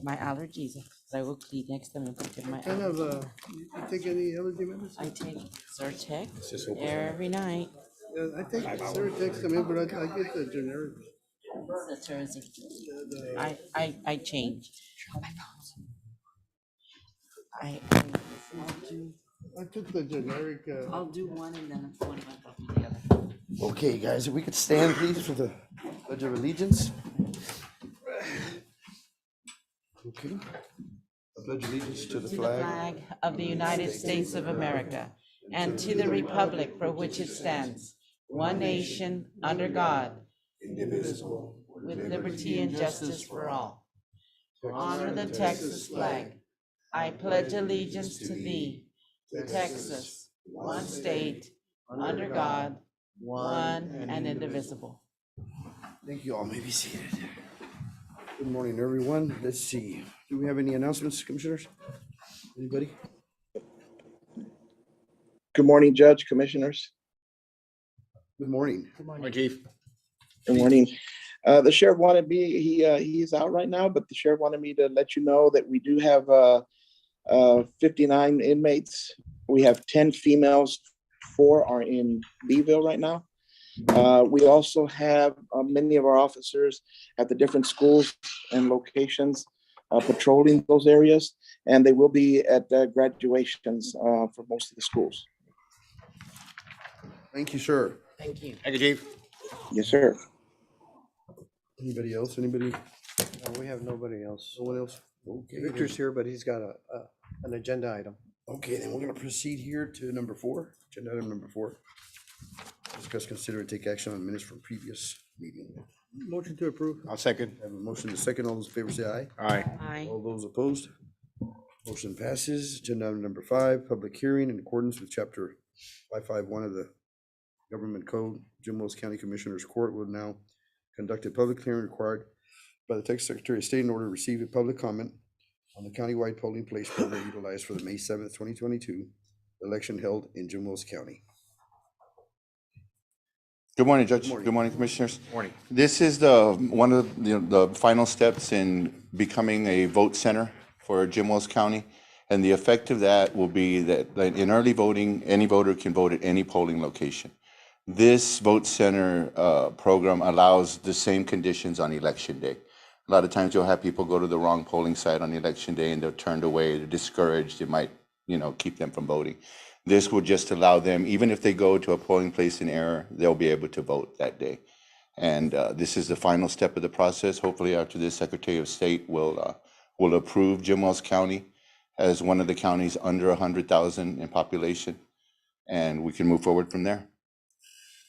My allergies. I will Kleenex them and put my Kind of, you take any allergy I medicine? take Zyrtec every night. Yeah, I take Zyrtec, but I get the generic. The Thursday. I change. I took the generic. I'll do one and then one month I'll do the other. Okay, guys, if we could stand, please, for the Pledge of Allegiance. Okay. I pledge allegiance to the To the flag flag of the United States of America and to the republic for which it stands, one nation, under God, indivisible, with liberty and justice for all. Honor the Texas flag. I pledge allegiance to thee, Texas, one state, under God, one and indivisible. Thank you all. May be seated. Good morning, everyone. Let's see. Do we have any announcements, commissioners? Anybody? Good morning, Judge, Commissioners. Good morning. Good morning. Chief. Good morning. The sheriff wanted me, he's out right now, but the sheriff wanted me to let you know that we do have 59 inmates. We have 10 females, 4 are in Beeville right now. We also have many of our officers at the different schools and locations patrolling those areas, and they will be at graduations for most of the schools. Thank you, sir. Thank you. Thank you, Chief. Yes, sir. Anybody else? Anybody? No, we have nobody else. No one else? Okay. Victor's here, but he's got an agenda item. Okay, then we're gonna proceed here to number 4, agenda item number 4. Discuss, consider, and take action on minutes from previous meeting. Motion to approve. I'll second. I have a motion to second. All those in favor say aye. Aye. Aye. All those opposed? Motion passes. Agenda item number 5, public hearing in accordance with chapter 551 of the Government Code. Jim Wells County Commissioners Court will now conduct a public hearing required by the Texas Secretary of State in order to receive a public comment on the countywide polling place program utilized for the May 7th, 2022 election held in Jim Wells County. Good morning, Judge. Good morning. Good morning, Commissioners. Morning. This is one of the final steps in becoming a vote center for Jim Wells County. And the effect of that will be that in early voting, any voter can vote at any polling location. This vote center program allows the same conditions on election day. A lot of times you'll have people go to the wrong polling site on election day and they're turned away, they're discouraged, it might, keep them from voting. This will just allow them, even if they go to a polling place in error, they'll be able to vote that day. And this is the final step of the process. Hopefully after this, Secretary of State will approve Jim Wells County as one of the counties under 100,000 in population, and we can move forward from there.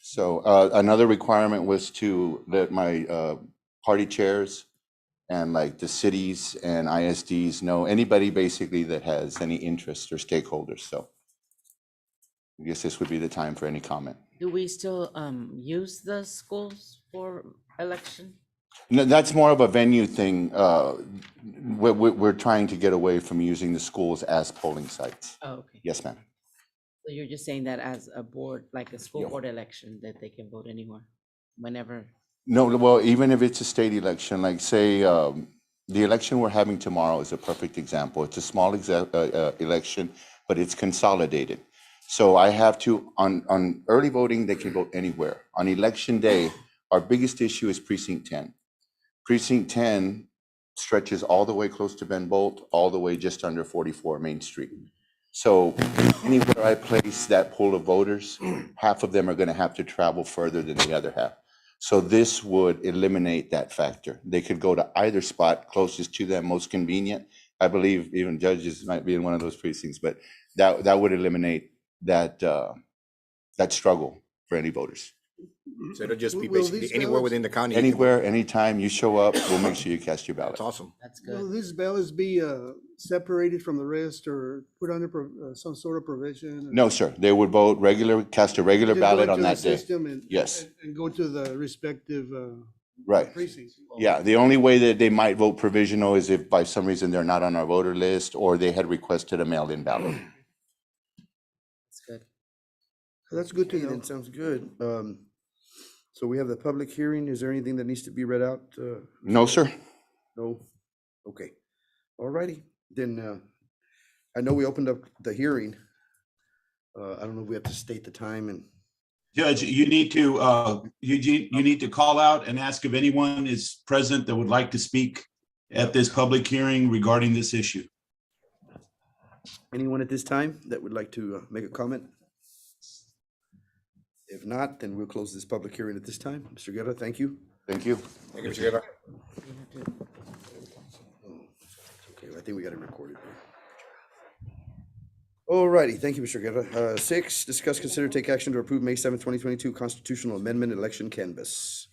So another requirement was to let my party chairs and like the cities and ISDs know, anybody basically that has any interest or stakeholders. So I guess this would be the time for any comment. Do we still use the schools for election? No, that's more of a venue thing. We're trying to get away from using the schools as polling sites. Oh, okay. Yes, ma'am. So you're just saying that as a board, like a school Yeah. board election, that they can vote anywhere, whenever? No, well, even if it's a state election, like say, the election we're having tomorrow is a perfect example. It's a small election, but it's consolidated. So I have to, on early voting, they can vote anywhere. On election day, our biggest issue is precinct 10. Precinct 10 stretches all the way close to Ben Bolt, all the way just under 44 Main Street. So anywhere I place that pool of voters, half of them are gonna have to travel further than the other half. So this would eliminate that factor. They could go to either spot closest to them, most convenient. I believe even judges might be in one of those precincts, but that would eliminate that struggle for any voters. So it'll just be Will basically these anywhere ballots- within the county. you can vote. Anywhere, anytime you show up, we'll make sure you cast your ballot. That's awesome. That's Will good. these ballots be separated from the rest or put under some sort of provision? No, sir. They would vote cast a regular Just go ballot into on the that day. system and- Yes. And go to the respective Right. precincts. Yeah, the only way that they might vote provisional is if by some reason they're not on our voter list or they had requested a mail-in ballot. That's good. That's good to Okay, know. then sounds good. So we have the public hearing. Is there anything that needs to be read out? No, sir. No. Okay, all righty, then, I know we opened up the hearing. I don't know if we have to state the time and, Judge, you need to, you need to call out and ask if anyone is present that would like to speak at this public hearing regarding this issue. anyone at this time that would like to make a comment? If not, then we'll close this public hearing at this time. Mr. Guerra, thank you. Thank you. Okay, I think we got it recorded. All righty, thank you, Mr. Guerra. 6, discuss, consider, take action to approve May 7th, 2022 constitutional amendment election canvass.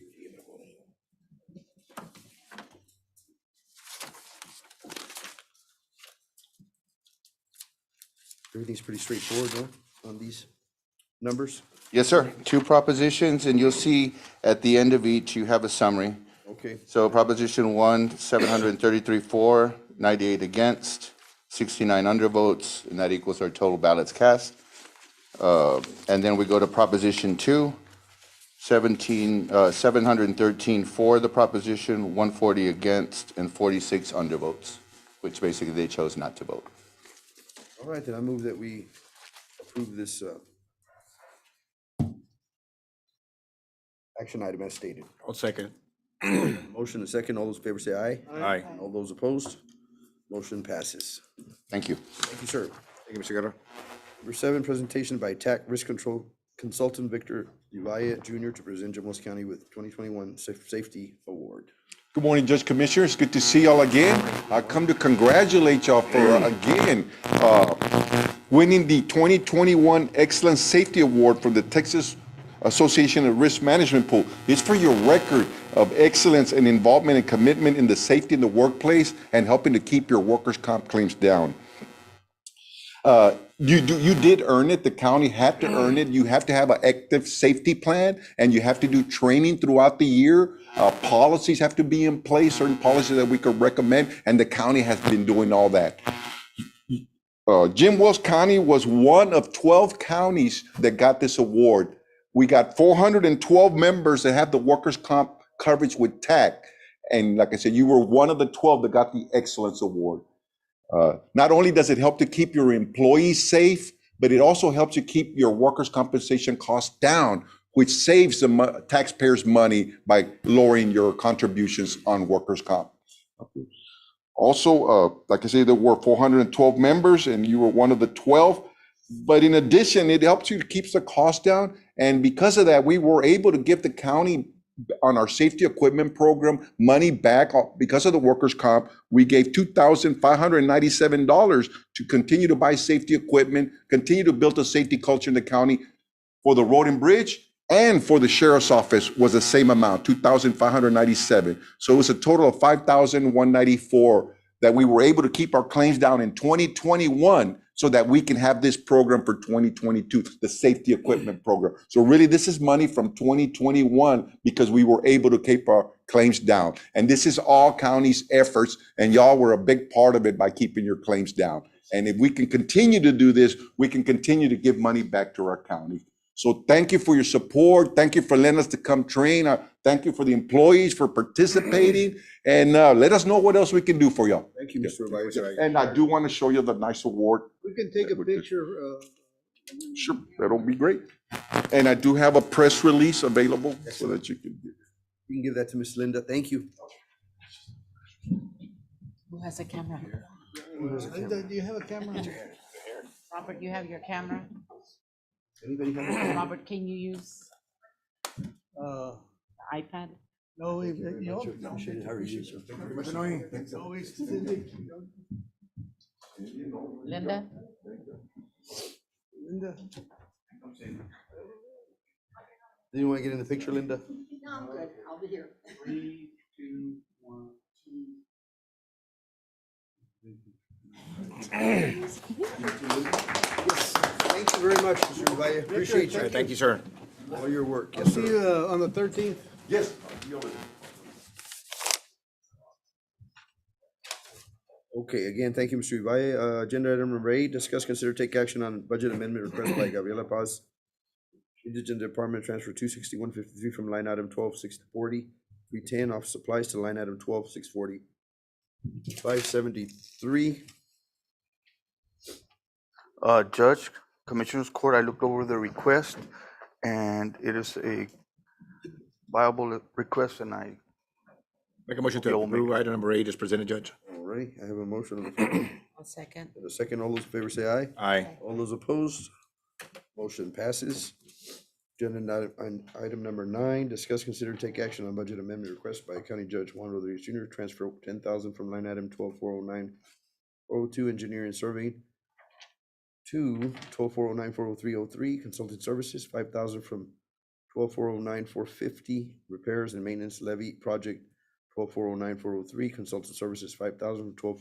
Everything's pretty straightforward, huh, on these numbers? Yes, sir. 2 propositions, and you'll see at the end of each, you have a summary. Okay, So Proposition 1, 733 for, 98 against, 69 undervotes, and that equals our total ballots cast. And then we go to Proposition 2, 713 for the proposition, 140 against, and 46 undervotes, which basically they chose not to vote. all right, then I move that we approve this action item as stated. I'll second. Motion and second, all those in favor say aye. Aye. All those opposed, motion passes. Thank you. Thank you, sir. Thank you, Mr. Guerra. Number 7, presentation by TAC Risk Control Consultant Victor Uvaya Jr. to present Jimos County with 2021 Safety Award. Good morning, Judge Commissioners. Good to see y'all again. I come to congratulate y'all for, again, winning the 2021 Excellence Safety Award from the Texas Association of Risk Management Pool. It's for your record of excellence and involvement and commitment in the safety in the workplace and helping to keep your workers' comp claims down. You did earn it. The county had to earn it. You have to have an active safety plan, and you have to do training throughout the year. Policies have to be in place, certain policies that we could recommend, and the county has been doing all that. Jim Wells County was one of 12 counties that got this award. We got 412 members that have the workers' comp coverage with TAC. And like I said, you were one of the 12 that got the Excellence Award. Not only does it help to keep your employees safe, but it also helps you keep your workers' compensation costs down, which saves the taxpayers money by lowering your contributions on workers' comp. Also, like I say, there were 412 members and you were one of the 12. But in addition, it helps you to keep the cost down. And because of that, we were able to give the county on our safety equipment program money back because of the workers' comp. We gave $2,597 to continue to buy safety equipment, continue to build a safety culture in the county. For the road and bridge and for the sheriff's office was the same amount, $2,597. So it was a total of $5,194 that we were able to keep our claims down in 2021 so that we can have this program for 2022, the safety equipment program. So really, this is money from 2021 because we were able to keep our claims down. And this is all county's efforts, and y'all were a big part of it by keeping your claims down. And if we can continue to do this, we can continue to give money back to our county. So thank you for your support. Thank you for letting us to come train. Thank you for the employees for participating. And let us know what else we can do for y'all. Thank you, Mr. Uvaya. And I do want to show you the nice award. We can take a picture. Sure, that'll be great. And I do have a press release available so that you can. You can give that to Miss Linda. Thank you. Who has a camera? Linda, do you have a camera? Robert, you have your camera? Anybody have a- Robert, can you use Uh, the iPad? No, we, no. Appreciate it. How are you, sir? Always Cindy. Linda? Linda. Do you want to get in the picture, Linda? No, I'm good. I'll be here. 3, 2, 1, 2. Thank you very much, Mr. Uvaya. Appreciate you. Thank you, sir. All your work. I'll Yes, see sir. you on the 13th. Yes. Okay, again, thank you, Mr. Uvaya. Agenda item number 8, discuss, consider, take action on budget amendment request by Gabriela Paz. Indigent Department transfer 26153 from line item 12640, 310 off supplies to line item 12640, 573. Judge, Commissioners Court, I looked over the request, and it is a viable request, and I, Make a motion to You'll make approve item number 8 is presented, Judge. All right, I have a motion on the floor. I'll second. In a second, all those in favor say aye. Aye. All those opposed, motion passes. Agenda item number 9, discuss, consider, and take action on budget amendment request by County Judge Juan Rodriguez Jr. Transfer 10,000 from line item 12409-402 engineering and surveying to 12409-40303 consulting services, 5,000 from 12409-450 repairs and maintenance levy project 12409-403 consultant services, 5,000 from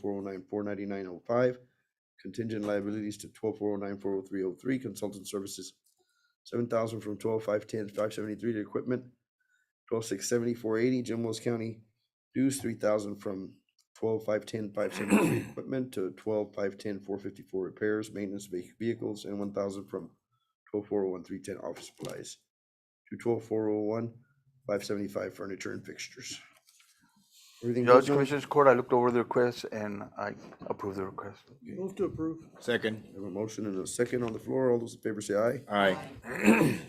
12409-49905 contingent liabilities to 12409-40303 consultant services, 7,000 from 12510-573 to equipment, 12670-480 Jim Wells County dues, 3,000 from 12510-573 equipment to 12510-454 repairs, maintenance of vehicles, and 1,000 from 12401-310 office supplies to 12401-575 furniture and fixtures. Everything good, Judge, Judge? Commissioners Court, I looked over the request, and I approve the request. Move to approve. Second. I have a motion and a second on the floor. All those in favor say aye. Aye.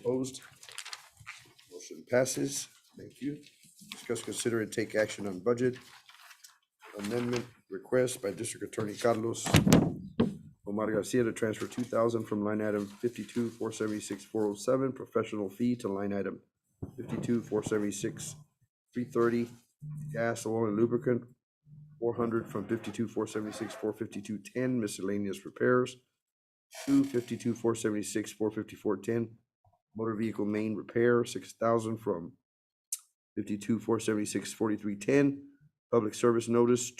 Opposed? Motion passes. Thank you. Discuss, consider, and take action on budget amendment request by District Attorney Carlos Omar Garcia to transfer 2,000 from line item 52-476-407 professional fee to line item 52-476-330 gas, oil, and lubricant, 400 from 52-476-452-10 miscellaneous repairs, 52-476-454-10 motor vehicle main repair, 6,000 from 52-476-4310 public service notice,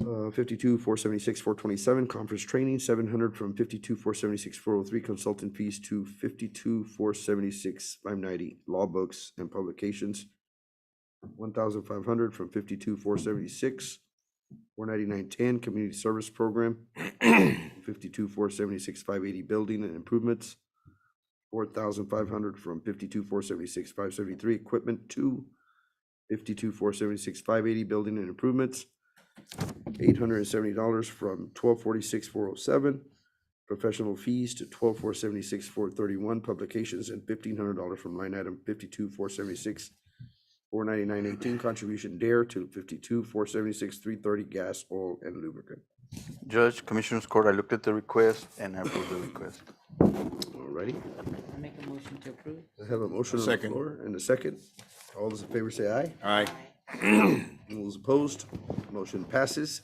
52-476-427 conference training, 700 from 52-476-403 consultant fees to 52-476-590 law books and publications, 1,500 from 52-476-499-10 community service program, 52-476-580 building and improvements, 4,500 from 52-476-573 equipment to 52-476-580 building and improvements, $870 from 1246-407 professional fees to 12-476-431 publications, and $1,500 from line item 52-476-499-18 contribution DARE to 52-476-330 gas, oil, and lubricant. Judge, Commissioners Court, I looked at the request, and I approve the request. Alrighty, I make a motion to approve. I have a motion on the Second. floor and a second. All those in favor say aye. Aye. All those opposed, motion passes.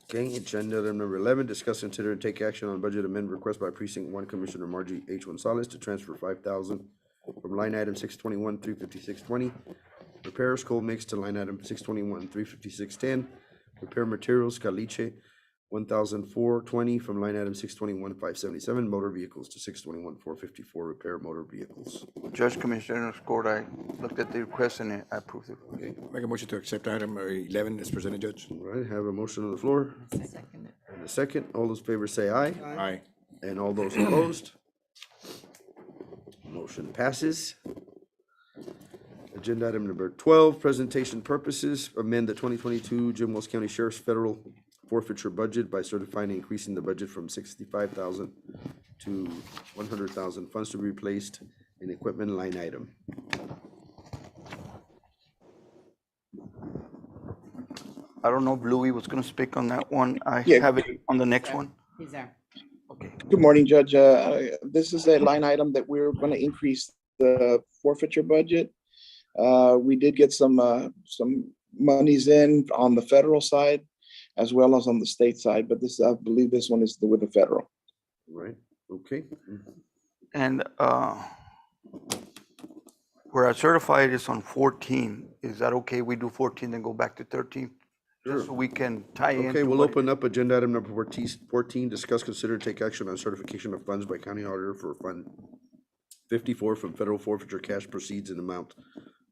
Okay, agenda item number 11, discuss, consider, and take action on budget amendment request by precinct 1 Commissioner Margie H. Gonzalez to transfer 5,000 from line item 621-35620 repairs coal mix to line item 621-35610 repair materials caliche 1,420 from line item 621-577 motor vehicles to 621-454 repair motor vehicles. Judge, Commissioners Court, I looked at the request, and I approved it. Okay, Make a motion to accept item number 11 is presented, Judge. all right, have a motion on the floor Second it. and a second. All those in favor say aye. Aye. And all those opposed? Motion passes. Agenda item number 12, presentation purposes, amend the 2022 Jim Wells County Sheriff's Federal Forfeiture budget by certifying and increasing the budget from 65,000 to 100,000. Funds to be replaced in equipment line item. I don't know if Louis was gonna speak on that one. I Yeah. have it on the next one. He's there. Okay. Good morning, Judge. This is a line item that we're going to increase the forfeiture budget. We did get some monies in on the federal side as well as on the state side, but this, I believe this one is with the federal. Right, okay. And where I certified is on 14. Is that okay? We do 14, then go back to 13? Just so we can tie in. Okay, we'll open up agenda item number 14, discuss, consider, and take action on certification of funds by county auditor for Fund 54 from federal forfeiture cash proceeds in amount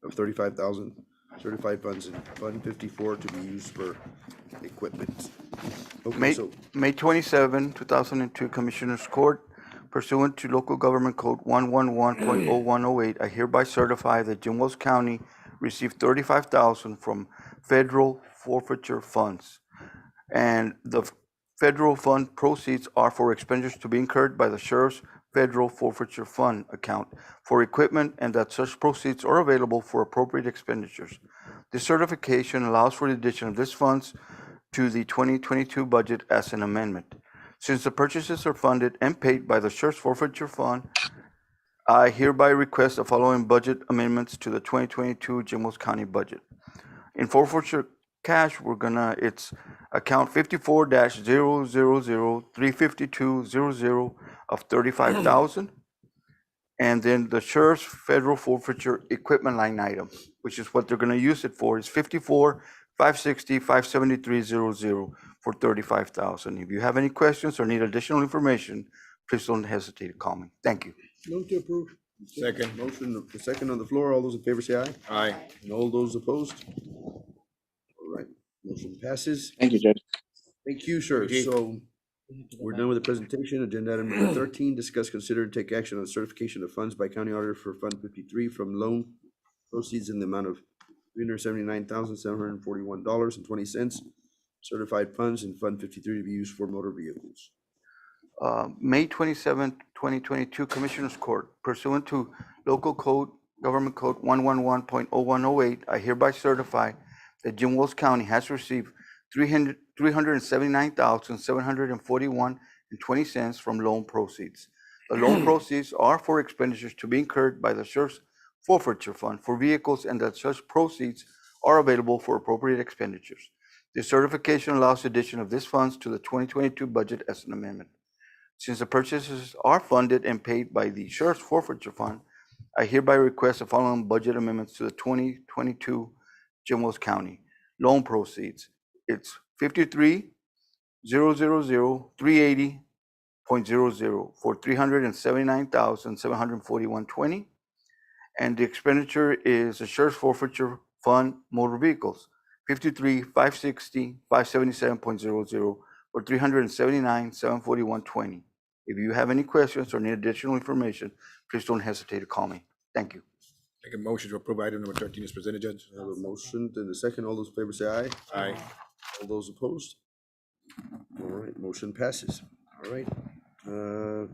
of 35,000, certified funds in Fund 54 to be used for equipment. Okay, so, May 27, 2002, Commissioners Court, pursuant to Local Government Code 111.0108, I hereby certify that Jim Wells County received $35,000 from federal forfeiture funds. And the federal fund proceeds are for expenditures to be incurred by the sheriff's federal forfeiture fund account for equipment, and that such proceeds are available for appropriate expenditures. This certification allows for the addition of these funds to the 2022 budget as an amendment. Since the purchases are funded and paid by the sheriff's forfeiture fund, I hereby request the following budget amendments to the 2022 Jim Wells County budget. In forfeiture cash, it's account 54-000-35200 of 35,000. And then the sheriff's federal forfeiture equipment line item, which is what they're gonna use it for, is 54-560-57300 for 35,000. If you have any questions or need additional information, please don't hesitate to call me. Thank you. Move to approve. Second. Motion, the second on the floor. All those in favor say aye. Aye. And all those opposed? All right, motion passes. Thank you, Judge. Thank you, sir. Thank you. So we're done with the presentation. Agenda item number 13, discuss, consider, and take action on certification of funds by County Auditor for Fund 53 from loan proceeds in the amount of $379,741.20. Certified funds in Fund 53 to be used for motor vehicles. May 27, 2022, Commissioners Court, pursuant to Local Code, Government Code 111.0108, I hereby certify that Jim Wells County has received $379,741.20 from loan proceeds. The loan proceeds are for expenditures to be incurred by the sheriff's forfeiture fund for vehicles, and that such proceeds are available for appropriate expenditures. This certification allows addition of these funds to the 2022 budget as an amendment. Since the purchases are funded and paid by the sheriff's forfeiture fund, I hereby request the following budget amendments to the 2022 Jim Wells County loan proceeds. It's 53-000-380.00 for $379,741.20. And the expenditure is the sheriff's forfeiture fund motor vehicles, 53-560-577.00 or $379,741.20. If you have any questions or need additional information, please don't hesitate to call me. Thank you. Make a motion to approve item number 13 is presented, Judge. I have a motion and a second. All those in favor say aye. Aye. All those opposed? All right, motion passes. All right. Where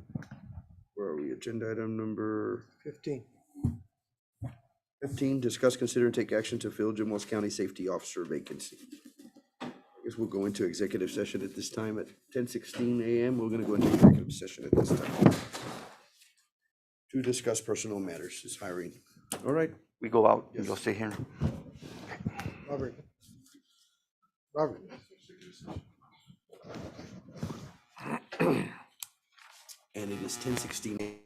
are we? Agenda item number 15. 15, discuss, consider, and take action to fill Jim Wells County Safety Officer vacancy. I guess we'll go into executive session at this time at 10:16 a.m. We're gonna go into executive session at this time to discuss personal matters, is hiring. All right, We go out and you'll stay here. Robert. Robert. and it is 10:16.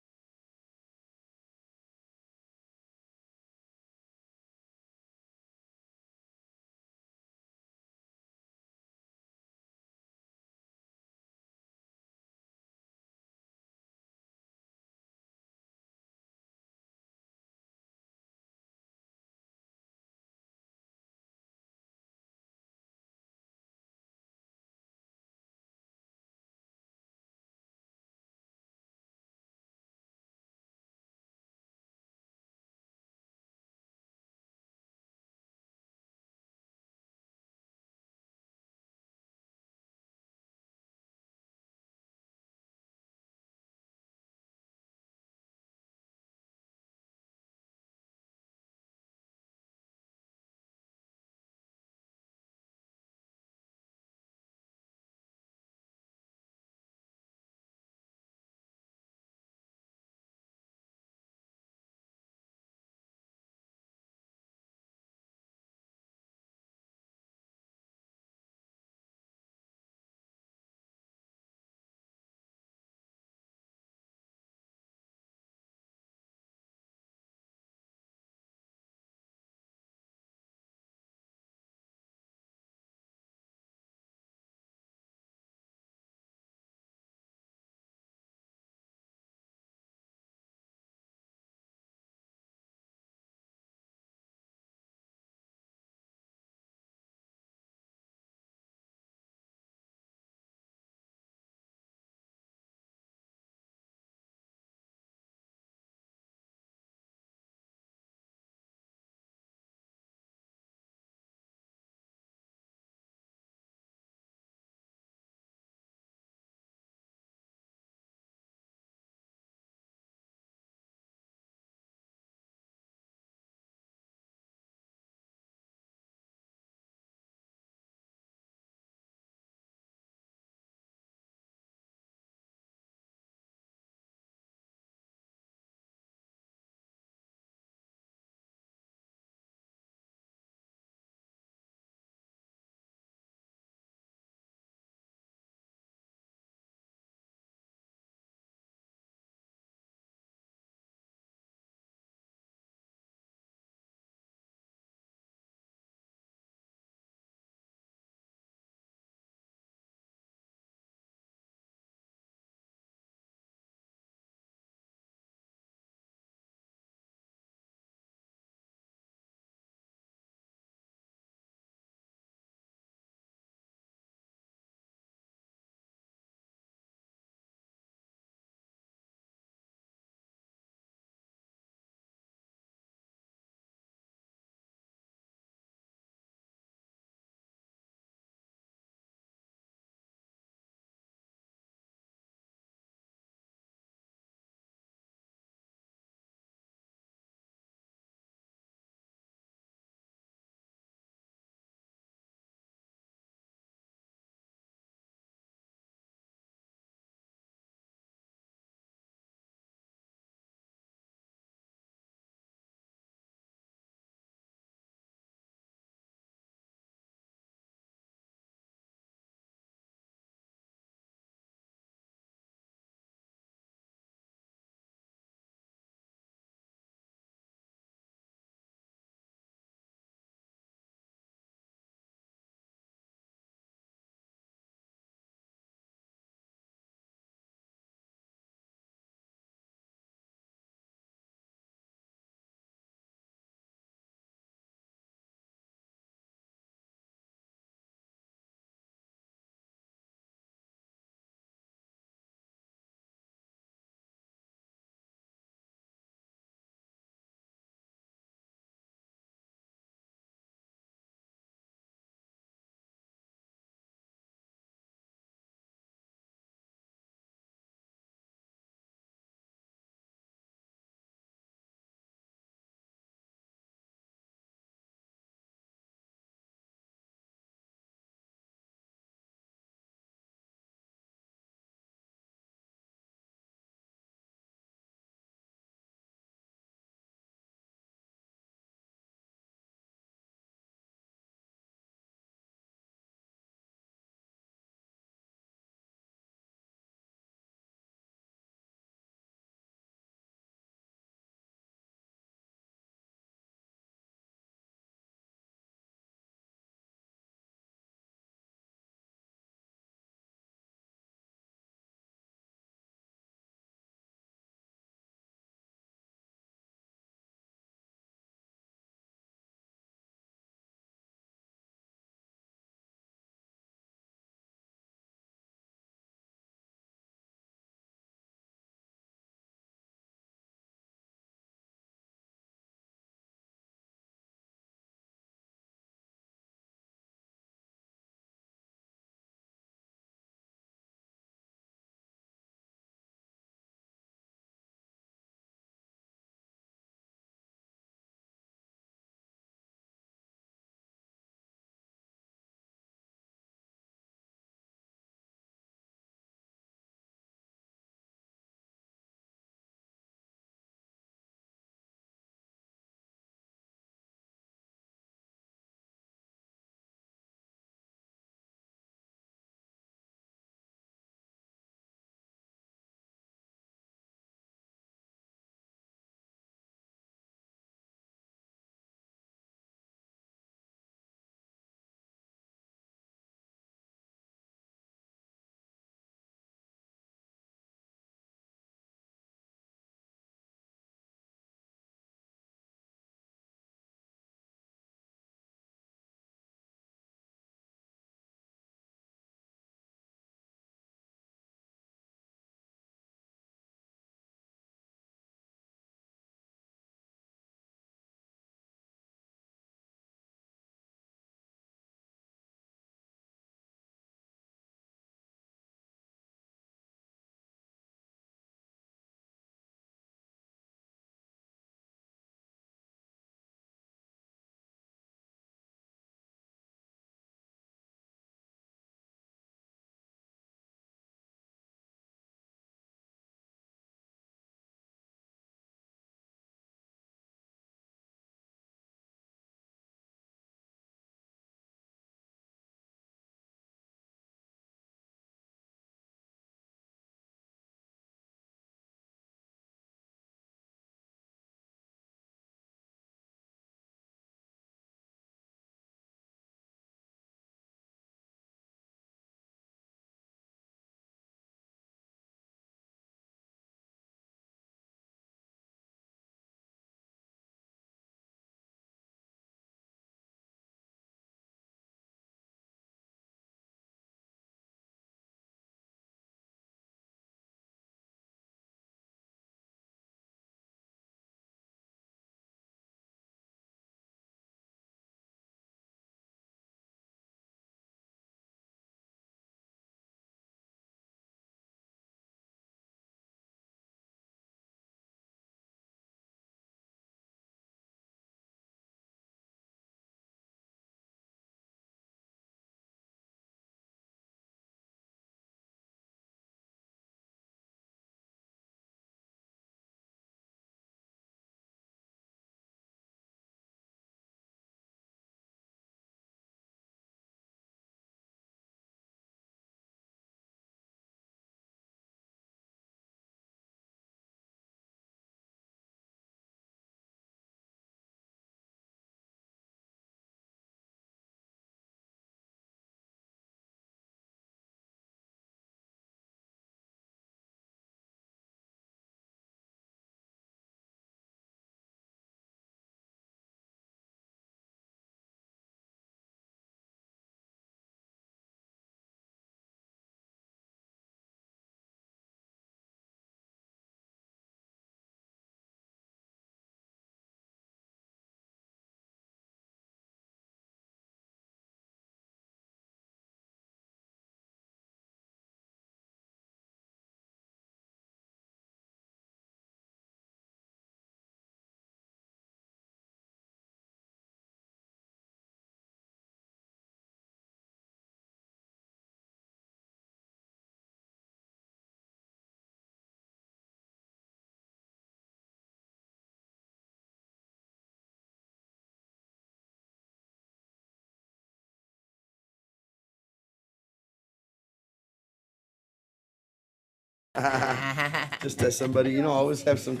Just as somebody, you know, always have some,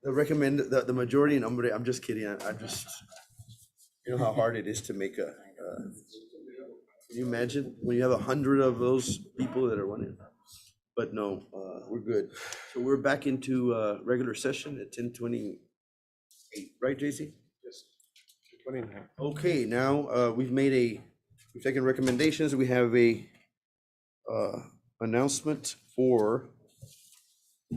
recommend, the majority number, I'm just kidding, I'm just, you know how hard it is to make a, can you imagine when you have 100 of those people that are running? But no, we're good. So we're back into, regular session at 10:28, right, JC? Yes. Okay, now, we've taken recommendations. We have a announcement for,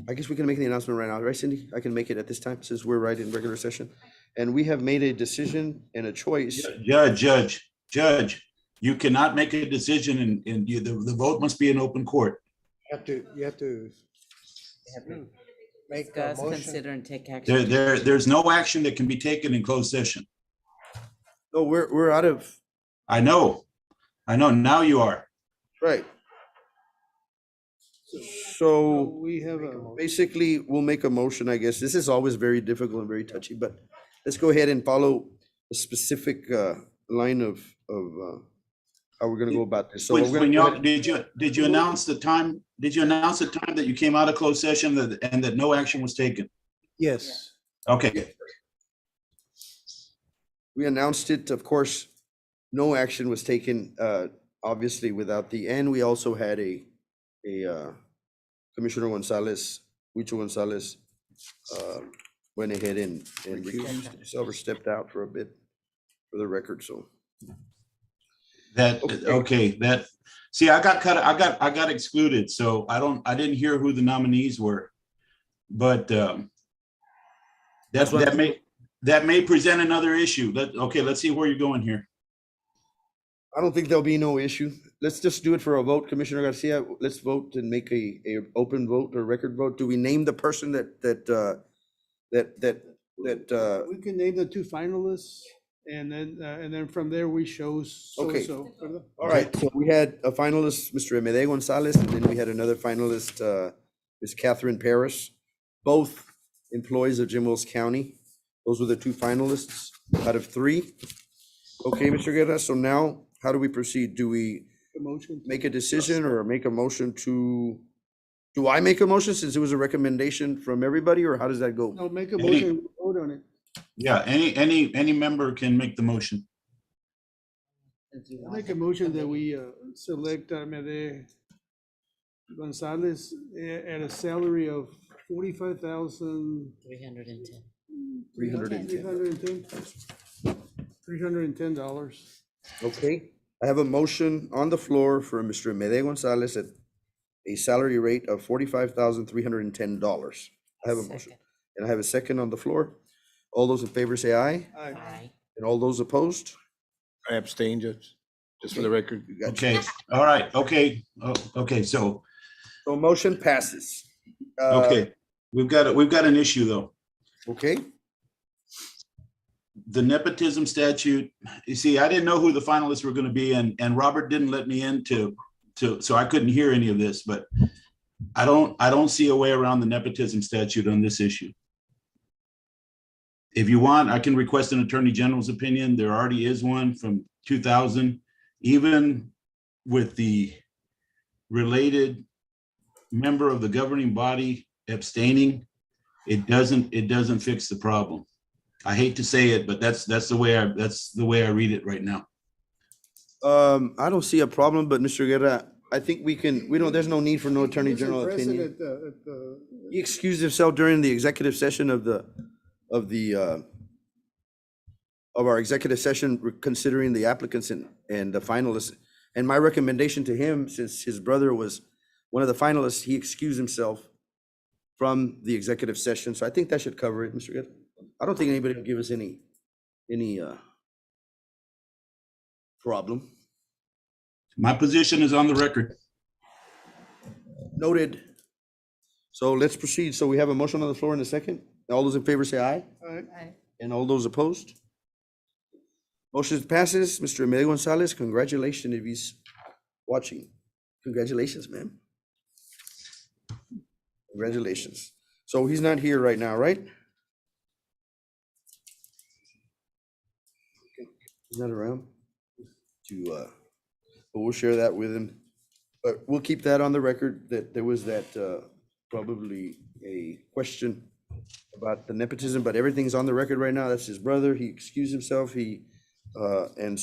I guess we can make the announcement right now, right, Cindy? I can make it at this time since we're right in regular session. And we have made a decision and a choice. Judge, you cannot make a decision and the vote must be in open court. You have to make a Discuss, motion. consider, and take action. There's no action that can be taken in closed session. No, we're out of, I know, now you are. right. So We have a, basically, we'll make a motion, I guess. This is always very difficult and very touchy, but let's go ahead and follow a specific line of how we're gonna go about this. So we're When gonna, y'all, did you announce the time? Did you announce the time that you came out of closed session and that no action was taken? yes. Okay, we announced it, of course, no action was taken, obviously without and we also had a Commissioner Gonzalez, Huicho Gonzalez, went ahead and recused himself or stepped out for a bit for the record, so. see, I got excluded, so I didn't hear who the nominees were. But that may present another issue. Let's see where you're going here. I don't think there'll be no issue. Let's just do it for a vote, Commissioner Garcia. Let's vote and make a open vote or record vote. Do we name the person that We can name the two finalists and then from there we show Okay. so. all right, so we had a finalist, Mr. Emede Gonzalez, and then we had another finalist, Ms. Catherine Paris, both employees of Jim Wells County. Those were the two finalists out of 3. Okay, Mr. Guerra, so now how do we proceed? Do we make a decision or make a motion do I make a motion since it was a recommendation from everybody, or how does that go? No, make a motion, vote on it. Yeah, any member can make the motion. Make a motion that we select Amede Gonzalez at a salary of $45,310. 310. $310. Okay, I have a motion on the floor for Mr. Emede Gonzalez at a salary rate of $45,310. I have a motion. Second. And I have a second on the floor. All those in favor say aye, Aye. and all those opposed? I abstain, Judge, just for the record. You got Okay, all right, okay, okay, so, So motion passes. okay, we've got an issue though. Okay, The nepotism statute, you see, I didn't know who the finalists were gonna be, and Robert didn't let me in so I couldn't hear any of this, but I don't see a way around the nepotism statute on this issue. If you want, I can request an attorney general's opinion. There already is one from 2000. Even with the related member of the governing body abstaining, it doesn't fix the problem. I hate to say it, but that's the way I read it right now. I don't see a problem, but Mr. Guerra, I think there's no need for no attorney general opinion. He excused himself during the executive session of our executive session, considering the applicants and the finalists. And my recommendation to him, since his brother was one of the finalists, he excused himself from the executive session. So I think that should cover it, Mr. Guerra. I don't think anybody will give us any problem. My position is on the record. Noted. So let's proceed. So we have a motion on the floor in a second. All those in favor say aye. Aye. And all those opposed? Motion passes. Mr. Emilio Gonzalez, congratulations if he's watching. Congratulations, man. Congratulations. So he's not here right now, right? He's not around but we'll share that with him But we'll keep that on the record, that there was that, probably a question about the nepotism, but everything's on the record right now. That's his brother. He excused himself. And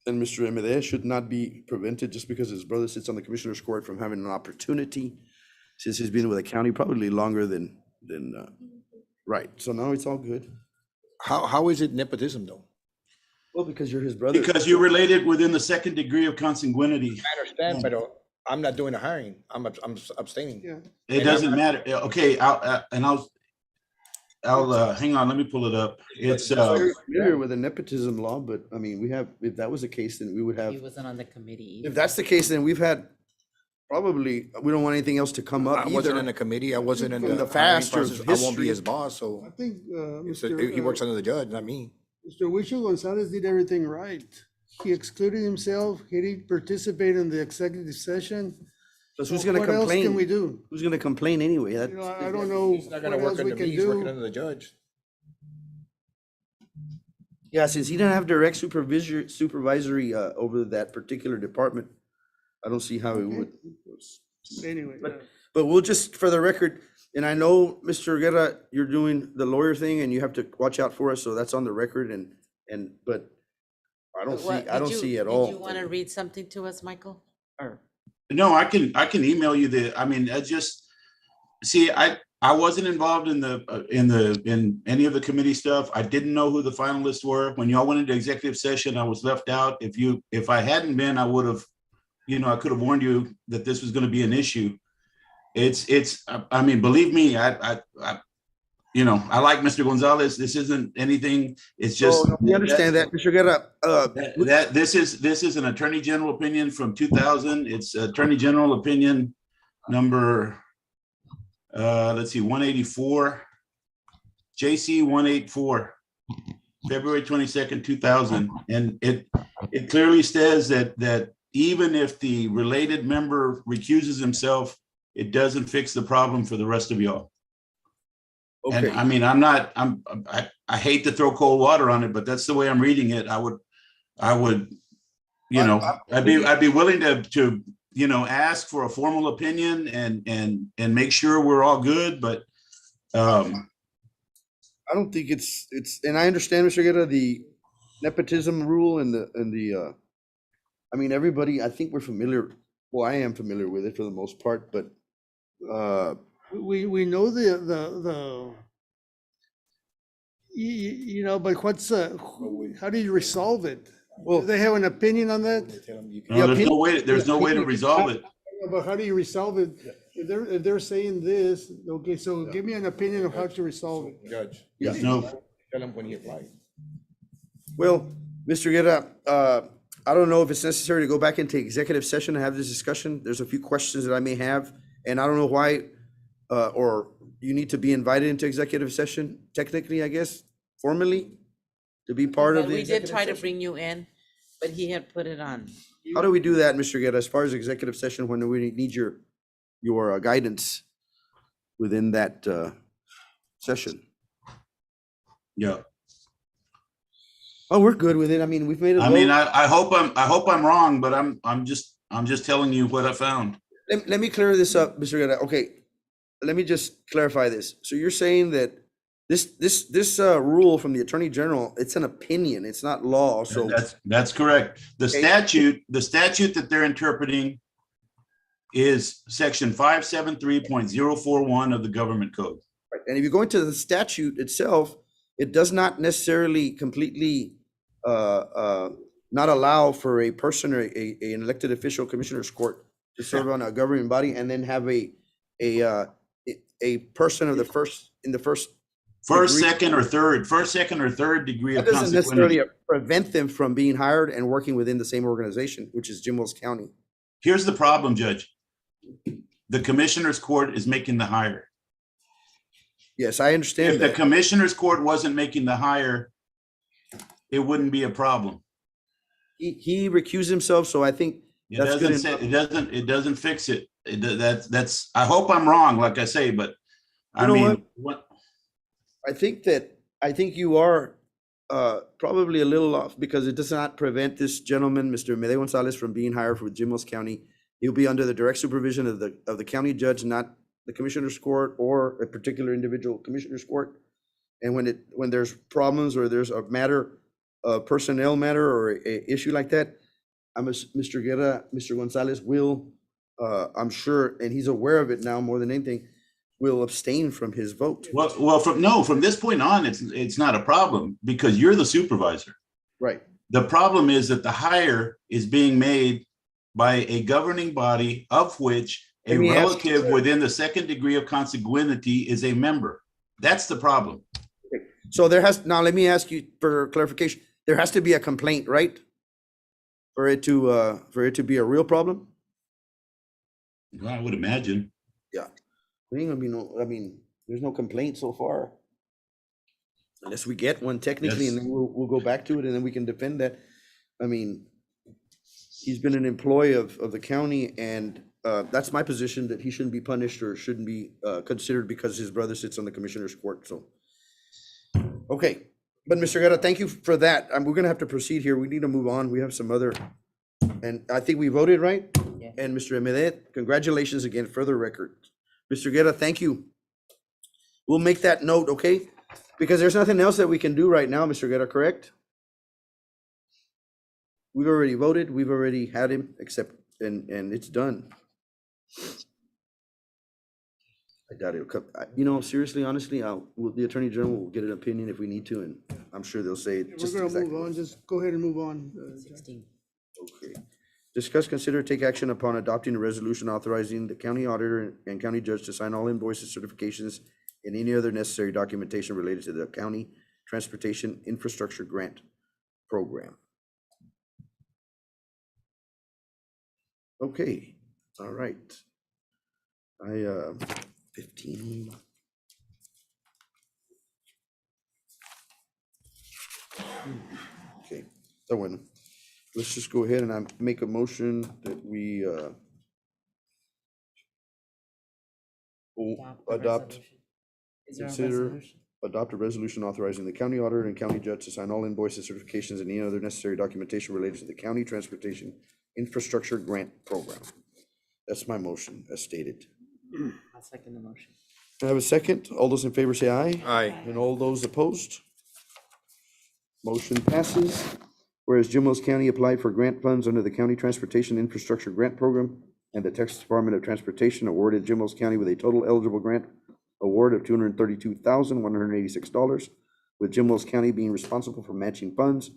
Mr. Emede should not be prevented just because his brother sits on the commissioner's court from having an opportunity, since he's been with the county probably longer than, right. So now it's all good. How is it nepotism though? Well, because you're his brother. Because you're related within the second degree of consanguinity. I understand, but I'm not doing the hiring. I'm abstaining. Yeah. It doesn't matter. Okay, I'll hang on, let me pull it up. It's, Very familiar with the nepotism law, but I mean, if that was the case, then we would have, He wasn't on the committee if either. that's the case, then we've had, probably, we don't want anything else to come up I wasn't in either. the committee. I wasn't in From the the hiring past or process. I won't be history. his boss, so I think, he works under the judge, not me. Mr. Huicho Gonzalez did everything right. He excluded himself, he didn't participate in the executive session. So who's So gonna what else can we complain? do? Who's gonna complain anyway? You know, I don't know He's not what gonna work else we under can me. He's working do. under the judge. Yeah, since he didn't have direct supervisory over that particular department, I don't see how he would. Anyway, But we'll just, for the record, and I know, Mr. Guerra, you're doing the lawyer thing and you have to watch out for us, so that's on the record but I don't see at all. Did you want to read something to us, Michael? Or no, I can email you I mean, I just, see, I wasn't involved in any of the committee stuff. I didn't know who the finalists were. When y'all went into executive session, I was left out. If I hadn't been, I would have, I could have warned you that this was going to be an issue. I mean, believe me, I like Mr. Gonzalez. This isn't anything. It's just. So, we understand that, Mr. Guerra. This is an Attorney General opinion from 2000. It's Attorney General opinion number, let's see, 184, JC 184, February 22nd, 2000. And it clearly says that even if the related member recuses himself, it doesn't fix the problem for the rest of y'all. And Okay, I mean, I hate to throw cold water on it, but that's the way I'm reading it. I would, I'd be willing to ask for a formal opinion and make sure we're all good, but I don't think it's, and I understand, Mr. Guerra, the nepotism rule and I mean, everybody, I think we're familiar, well, I am familiar with it for the most part, but we know but how do you resolve it? Well, Do they have an opinion on that? no, there's no way to resolve it. But how do you resolve it? If they're saying this, okay, so give me an opinion of how to resolve it. Judge. There's no, Tell him when he applied. well, Mr. Guerra, I don't know if it's necessary to go back into executive session and have this discussion. There's a few questions that I may have, and I don't know why, or you need to be invited into executive session, technically, I guess, formally, to be part of the we did executive try to session. bring you in, but he had put it on. How do we do that, Mr. Guerra, as far as executive session, when we need your guidance within that session? yeah. Oh, we're good with it. I mean, we've made a I mean, vote. I hope I'm wrong, but I'm just telling you what I found. Let me clear this up, Mr. Guerra. Okay, let me just clarify this. So you're saying that this rule from the Attorney General, it's an opinion, it's not law, so. That's correct. The statute that they're interpreting is section 573.041 of the government code. Right. And if you go into the statute itself, it does not necessarily completely not allow for a person or an elected official, commissioner's court, to serve on a governing body and then have a person of the first First, degree. second, or third degree That of doesn't necessarily consequence. prevent them from being hired and working within the same organization, which is Jim Wells County. Here's the problem, Judge. The commissioner's court is making the hire. Yes, I understand If the that. commissioner's court wasn't making the hire, it wouldn't be a problem. He recused himself, so I think It that's good doesn't say, enough. it doesn't fix it. That's, I hope I'm wrong, like I say, but I You know mean, what? I think you are probably a little off, because it does not prevent this gentleman, Mr. Mede Gonzalez, from being hired for Jim Wells County He'll be under the direct supervision of the county judge, not the commissioner's court or a particular individual commissioner's court. And when there's problems or there's a matter, a personnel matter or a issue like that, Mr. Guerra, Mr. Gonzalez will, I'm sure, and he's aware of it now more than anything, will abstain from his vote. Well, from this point on, it's not a problem because you're the supervisor. Right. The problem is that the hire is being made by a governing body of which a Let me ask you, relative within the second degree of consanguinity is a member. That's the problem. So now let me ask you for clarification, there has to be a complaint, right? For it to be a real problem? Well, I would imagine. Yeah. There ain't gonna be there's no complaint so far. Unless we get one technically, and then we'll go back to it and then we can defend that. I mean, he's been an employee of the county and that's my position, that he shouldn't be punished or shouldn't be considered because his brother sits on the commissioner's court, so. Okay, but Mr. Guerra, thank you for that. We're gonna have to proceed here. We need to move on. We have some other, and I think we voted, right? Yeah. And Mr. Emedet, congratulations again for the record. Mr. Guerra, thank you. We'll make that note, okay? Because there's nothing else that we can do right now, Mr. Guerra, correct? We've already voted, we've already had him accept, and it's done. I doubt it'll come, seriously, honestly, the Attorney General will get an opinion if we need to, and I'm sure they'll say just We're gonna exactly. move on, just go ahead and move on. 16. Okay. Discuss, consider, take action upon adopting a resolution authorizing the county auditor and county judge to sign all invoices, certifications, and any other necessary documentation related to the county transportation infrastructure grant program. Okay, all right. 15. Okay, so bueno. Let's just go ahead and I make a motion that we adopt, Is there a consider, resolution? adopt a resolution authorizing the county auditor and county judge to sign all invoices, certifications, and any other necessary documentation related to the county transportation infrastructure grant program. That's my motion, as stated. I'll second the motion. I have a second. All those in favor say aye. Aye. And all those opposed? Motion passes. Whereas Jim Wells County applied for grant funds under the County Transportation Infrastructure Grant Program, and the Texas Department of Transportation awarded Jim Wells County with a total eligible grant award of $232,186, with Jim Wells County being responsible for matching funds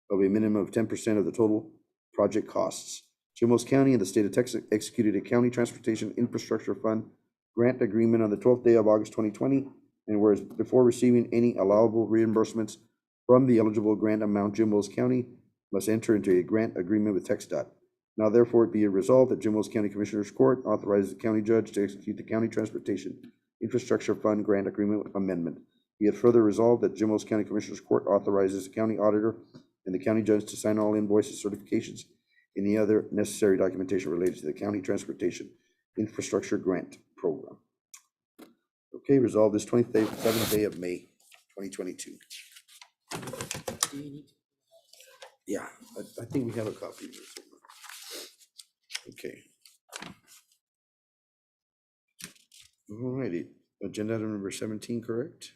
of a minimum of 10% of the total project costs. Jim Wells County and the state of Texas executed a County Transportation Infrastructure Fund grant agreement on the 12th day of August 2020, and whereas before receiving any allowable reimbursements from the eligible grant amount, Jim Wells County must enter into a grant agreement with TxDOT. Now therefore it be resolved that Jim Wells County Commissioners Court authorizes the county judge to execute the County Transportation Infrastructure Fund grant agreement amendment. Be it further resolved that Jim Wells County Commissioners Court authorizes the county auditor and the county judge to sign all invoices, certifications, and any other necessary documentation related to the County Transportation Infrastructure Grant Program. Okay, resolved this 27th day of May, 2022. Do you need to? Yeah, I think we have a copy of this. Okay. All righty, agenda item number 17, correct?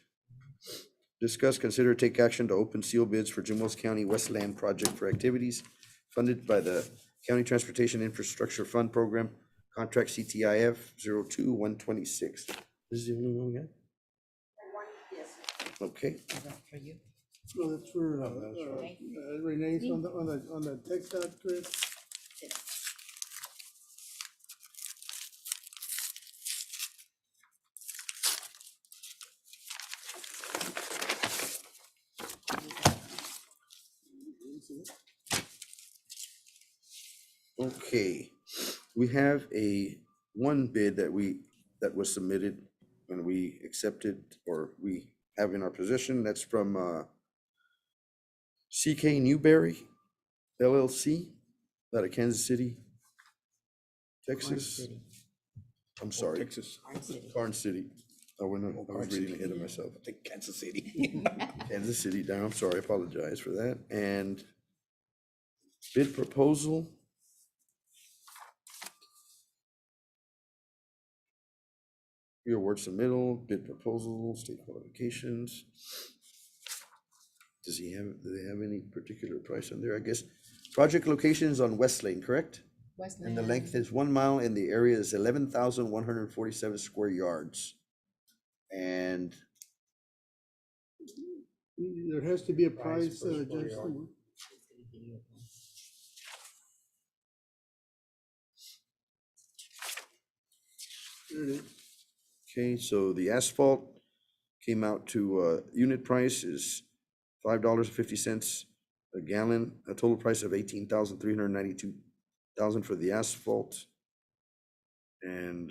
Discuss, consider, take action to open seal bids for Jim Wells County Westland Project for activities funded by the County Transportation Infrastructure Fund Program, contract CTIF 02126. This is the only one we got? Yes. Okay. Is that for you? No, that's for Renee's on the text dot, Chris. Okay, we have one bid that was submitted and we accepted, or we have in our possession. That's from CK Newberry LLC out of Kansas City, Texas. Orange City. I'm sorry, Texas. Orange City. Karn City. I was reading ahead of myself. I think Kansas City. Kansas City down. I'm sorry, I apologize for that. And bid proposal Award submittal, bid proposal, state qualifications. Do they have any particular price on there? I guess project locations on West Lane, correct? And the length is 1 mile and the area is 11,147 square yards. And There has to be a price, Judge. There it is. okay, so the asphalt came out to, unit price is $5.50 a gallon, a total price of $18,392 for the asphalt. And,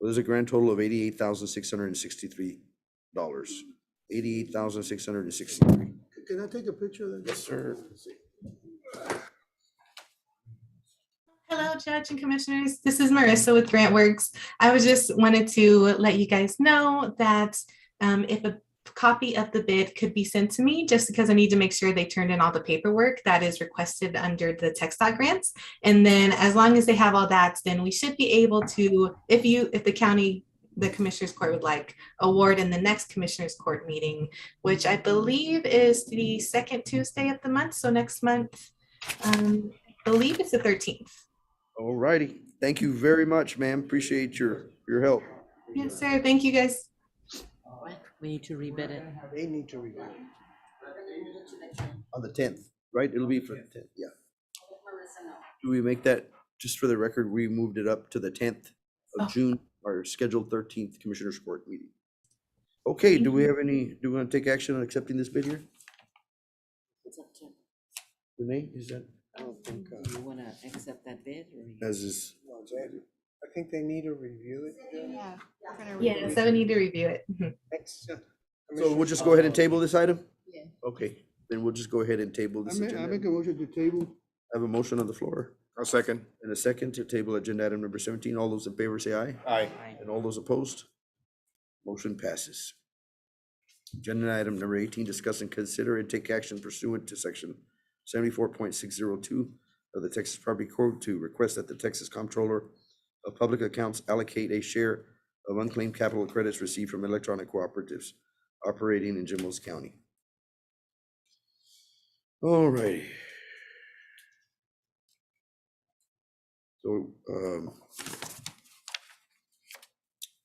there's a grand total of $88,663. $88,663. Can I take a picture of that? Yes, sir. Hello, Judge and Commissioners. This is Marissa with GrantWorks. I was just wanted to let you guys know that if a copy of the bid could be sent to me, just because I need to make sure they turned in all the paperwork that is requested under the TxDOT grants. And then as long as they have all that, then we should be able to, if the Commissioners Court would like, award in the next Commissioners Court meeting, which I believe is the second Tuesday of the month. So next month, I believe it's the 13th. All righty. Thank you very much, ma'am. Appreciate your help. Yes, sir. Thank you, guys. We need to rebid it. They need to rebid. On the 10th, right? It'll be for the 10th, yeah. Do we make that, just for the record, we moved it up to the 10th of June, our scheduled 13th Commissioners Court meeting. Okay, do we want to take action on accepting this bid here? It's up to, Renee, is that I don't think, you want to accept that bid or? as is? I think they need to review it. Yeah. Yeah, so we need to review it. Mhm. So we'll just go ahead and table this item? Yeah. Okay, then we'll just go ahead and table I this make a agenda. motion to table. I have a motion on the floor I'll second. and a second to table agenda item number 17. All those in favor say aye. Aye. And all those opposed? Motion passes. Agenda item number 18, discuss and consider and take action pursuant to section 74.602 of the Texas Property Code to request that the Texas Comptroller of Public Accounts allocate a share of unclaimed capital credits received from electronic cooperatives operating in Jim Wells County. All righty. So, do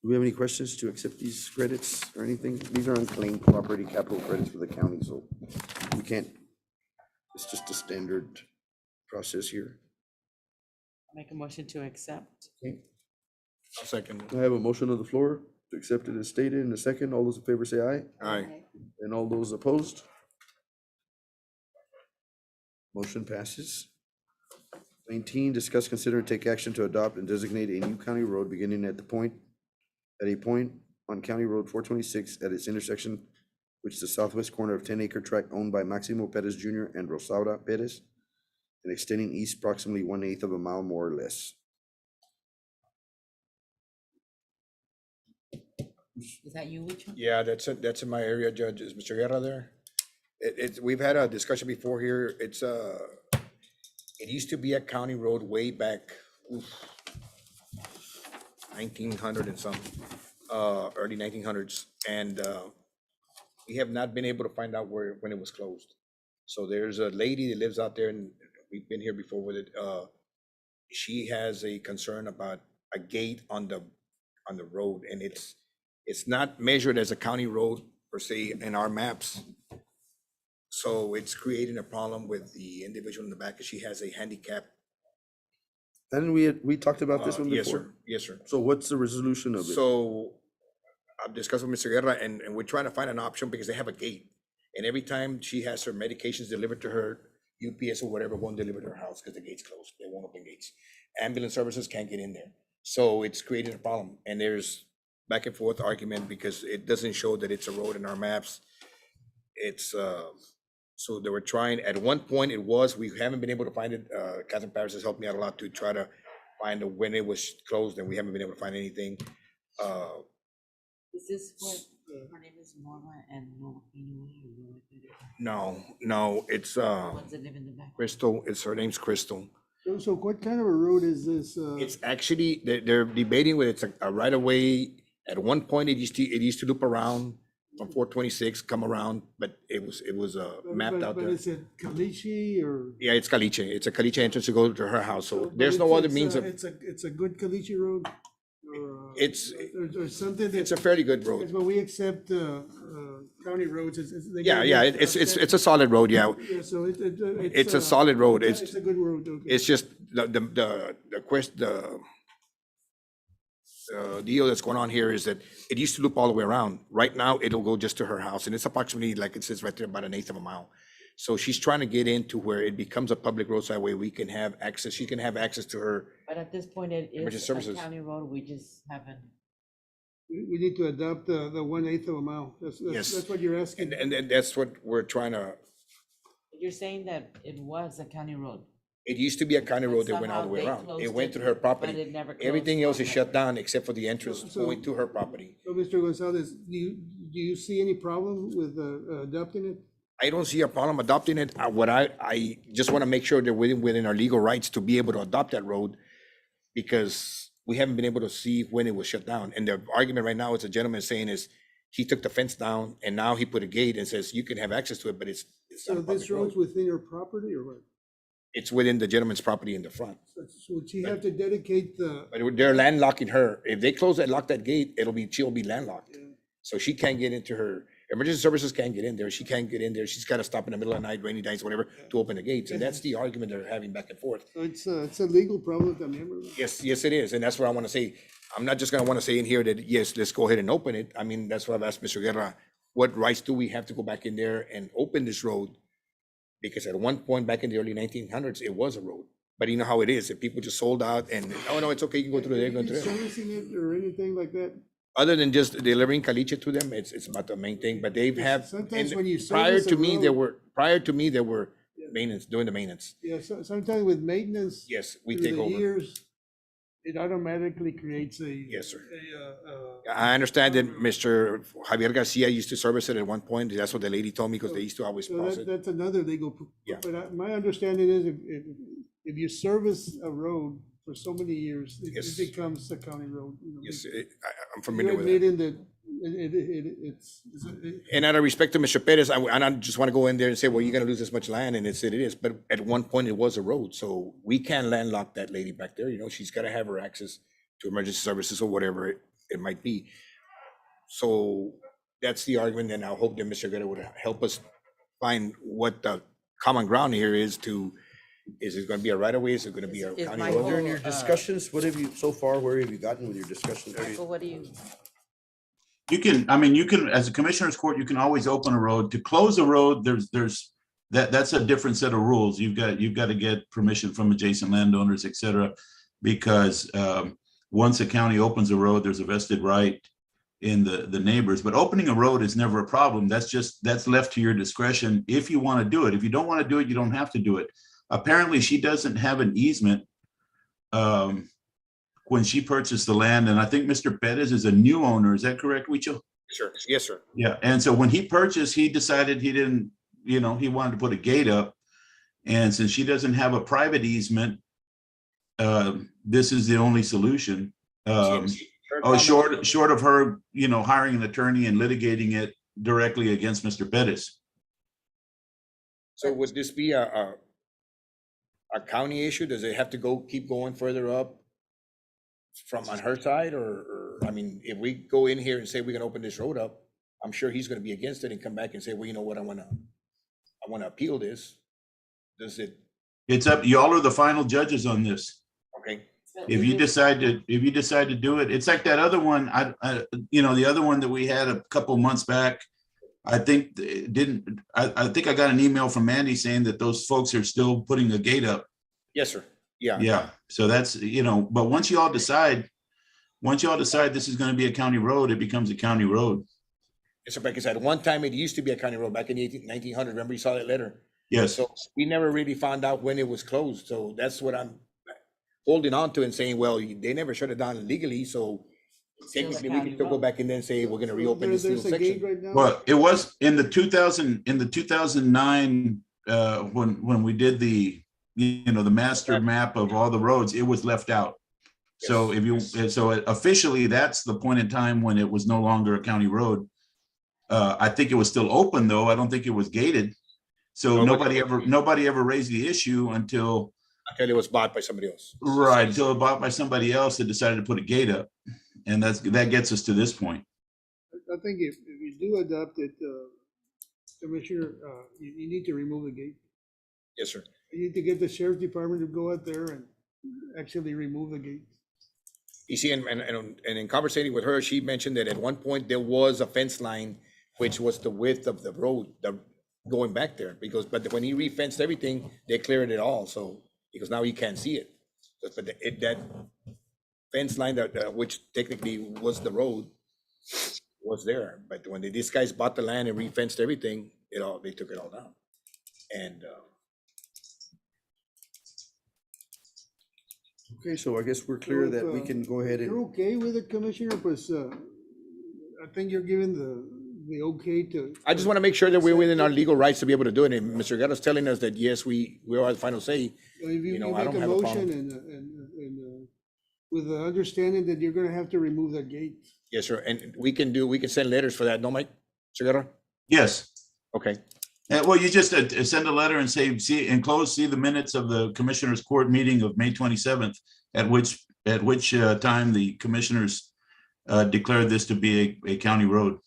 we have any questions to accept these credits or anything? These are unclaimed property capital credits for the county, so we can't, it's just a standard process here. Make a motion to accept. Okay, I'll second. I have a motion on the floor to accept it as stated in a second. All those in favor say aye, Aye. and all those opposed? Motion passes. 19, discuss, consider, and take action to adopt and designate a new county road beginning at a point on County Road 426 at its intersection, which is the southwest corner of 10-acre tract owned by Maximo Perez Jr. and Rosaura Perez, and extending east approximately 1/8 of a mile more or less. Is that you, Wicho? Yeah, that's in my area, Judge. Is Mr. Guerra there? We've had a discussion before here. It used to be a county road way back, 1900 and some, early 1900s. And we have not been able to find out when it was closed. So there's a lady that lives out there, and we've been here before with it. She has a concern about a gate on the road, and it's not measured as a county road per se in our maps. So it's creating a problem with the individual in the back, because she has a handicap. And we talked about this one before? Yes, sir. Yes, sir. So what's the resolution of it? So I've discussed with Mr. Guerra, and we're trying to find an option because they have a gate. And every time she has her medications delivered to her, UPS or whatever won't deliver to her house because the gate's closed. They won't open gates. Ambulance services can't get in there. So it's creating a problem. And there's back and forth argument because it doesn't show that it's a road in our maps. So they were trying, at one point we haven't been able to find it. Catherine Paris has helped me out a lot to try to find when it was closed, and we haven't been able to find anything. Is this what, her name is Norma and Norma? No, it's Ones that live in the back. Crystal, her name's Crystal. So what kind of a road is this? It's actually, they're debating whether it's a right of way. At one point, it used to loop around from 426, come around, but it was mapped out But there. is it Caliche or? Yeah, it's Caliche. It's a Caliche entrance to go to her house. So but there's no it's- other it's means a- of, It's a good Caliche road? Or, It's- or something that. it's a fairly good road. It's when we accept, county roads, they Yeah, gotta yeah, get it's a solid road, yeah. Yeah, so It's a solid road. It's a good road, okay. It's just the deal that's going on here is that it used to loop all the way around. Right now, it'll go just to her house, and it's approximately, like it says right there, about 1/8 of a mile. So she's trying to get into where it becomes a public roadside way we can have access, she can have access to her. But at this point, it Emergency is a services. county road, we just haven't. We need to adopt the 1/8 of a mile. Yes. That's what you're asking. And that's what we're trying to, You're saying that it was a county road. it used to be a county road that went all the Somehow way they around. It closed went it, through her but property. it never closed Everything else is properly. shut down except for the entrance So- going to her property. So, Mr. Gonzalez, do you see any problem with adopting it? I don't see a problem adopting it. I just want to make sure they're within our legal rights to be able to adopt that road, because we haven't been able to see when it was shut down. And the argument right now is a gentleman saying is, he took the fence down and now he put a gate and says you can have access to it, but it's So not a this public road. road's within your property or what? It's within the gentleman's property in the front. So would she have to dedicate the, But they're landlocking her. If they close and lock that gate, she'll be landlocked. So she can't get into her, emergency services can't get in there. She can't get in there. She's got to stop in the middle of the night, rainy nights, whatever, to open the gates. And that's the argument they're having back and forth. so it's a legal problem también, ¿verdad? Yes, it is. And that's what I want to say. I'm not just going to want to say in here that, yes, let's go ahead and open it. I mean, that's what I've asked Mr. Guerra. What rights do we have to go back in there and open this road? Because at one point back in the early 1900s, it was a road. But you know how it is. If people just sold out and, oh, no, it's okay, you can go through there, go Are you through there. servicing it or anything like that? Other than just delivering caliche to them, it's about the main thing, but they've have, Sometimes and when you prior service a to me, road- prior to me, there were maintenance, doing the maintenance. Yeah, so sometimes with maintenance. Yes, we through take the over. years, it automatically creates a. Yes, sir. a, I understand that Mr. Javier Garcia used to service it at one point. That's what the lady told me, because they used to always So pause it. that's another legal. Yeah. But my understanding is if you service a road for so many years, Yes. it becomes a county road. You know, Yes, I'm You're familiar with that. admitting that it's. And out of respect to Mr. Perez, I don't just want to go in there and say, well, you're gonna lose this much land, and it said it is, but at one point it was a road, so we can't landlock that lady back there, she's gotta have her access to emergency services or whatever it might be. So that's the argument, and I hope that Mr. Guerra would help us find what the common ground here is it gonna be a right of way, is it gonna be a Is county Michael- road? During your discussions, what have you, so far, where have you gotten with your discussions? Michael, what do you? You can, as a commissioner's court, you can always open a road. To close a road, that's a different set of rules. You've got to get permission from adjacent landowners, et cetera. Because once a county opens a road, there's a vested right in the neighbors. But opening a road is never a problem. That's left to your discretion if you want to do it. If you don't want to do it, you don't have to do it. Apparently, she doesn't have an easement when she purchased the land, and I think Mr. Perez is a new owner. Is that correct, Huicho? Sure, yes, sir. Yeah, and so when he purchased, he decided he didn't, he wanted to put a gate up. And since she doesn't have a private easement, this is the only solution. Short of her, hiring an attorney and litigating it directly against Mr. Perez. So would this be a county issue? Does it have to keep going further up from on her side, or I mean, if we go in here and say we're gonna open this road up, I'm sure he's gonna be against it and come back and say, well, you know what, I wanna appeal this. Does it, It's up, y'all are the final judges on this. okay, If you decide to do it, it's like that other one, the other one that we had a couple months back. I think I think I got an email from Mandy saying that those folks are still putting a gate up. yes, sir, yeah. Yeah, so that's, but once you all decide this is gonna be a county road, it becomes a county road. It's like I said, one time it used to be a county road back in the 1900, remember you saw that letter? Yes, So we never really found out when it was closed, so that's what I'm holding on to and saying, well, they never shut it down legally, so technically we can still go back and then say, we're gonna reopen this little There's a gate section. right now? well, it was in the 2009, when we did the the master map of all the roads, it was left out. So officially, that's the point in time when it was no longer a county road. I think it was still open though. I don't think it was gated. So nobody ever raised the issue until it was bought by somebody else. Right, until it bought by somebody else that decided to put a gate up. And that gets us to this point. I think if you do adopt it, Commissioner, you need to remove the gate. Yes, sir. You need to get the sheriff department to go out there and actually remove the gate. You see, and in conversating with her, she mentioned that at one point there was a fence line, which was the width of the road, going back there, but when he re-fenced everything, they cleared it all, so, because now you can't see it. But that fence line which technically was the road was there, but when these guys bought the land and re-fenced everything, they took it all down. And, Okay, so I guess we're clear that we can go ahead You're and, okay with it, Commissioner, but I think you're giving the okay to. I just want to make sure that we're within our legal rights to be able to do it, and Mr. Guerra's telling us that, yes, we are the final say. If you I make don't a have a motion problem. and with the understanding that you're gonna have to remove that gate. Yes, sir, and we can send letters for that, no, Mike? Mr. Guerra? Yes. Okay. Well, you just send a letter and say, see the minutes of the Commissioners Court meeting of May 27th, at which time the commissioners declared this to be a county road.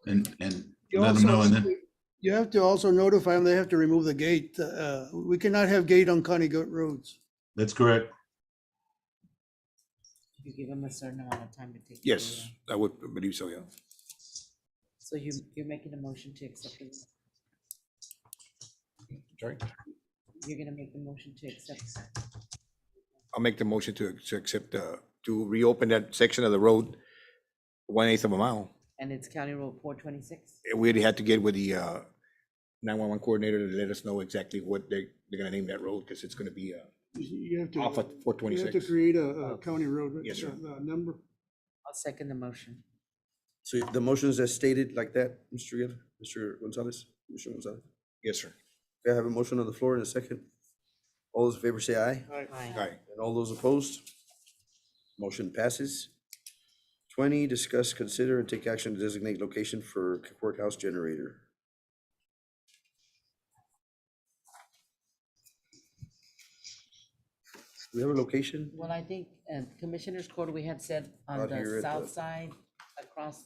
And let them know. And then You have to also notify them they have to remove the gate. We cannot have gate on county roads. that's correct. You give them a certain amount of time to take. Yes, I would believe so, yeah. So you're making a motion to accept it. Sorry? You're gonna make the motion to accept. I'll make the motion to accept, to reopen that section of the road, 1/8 of a mile. And it's County Road 426? We already had to get with the 911 coordinator to let us know exactly what they're gonna name that road, because it's gonna be You have to. off at You have 426. to create a county road. Yes, sir. Number. I'll second the motion. so the motions as stated like that, Mr. Guerra, Mr. Gonzalez, Commissioner Gonzalez. Yes, sir. Okay, I have a motion on the floor in a second. All those in favor say aye. Aye. Aye. And all those opposed? Motion passes. 20, discuss, consider, and take action to designate location for courthouse generator. Do we have a location? Well, I think Commissioner's Court, we had said on Out here the at south the- side across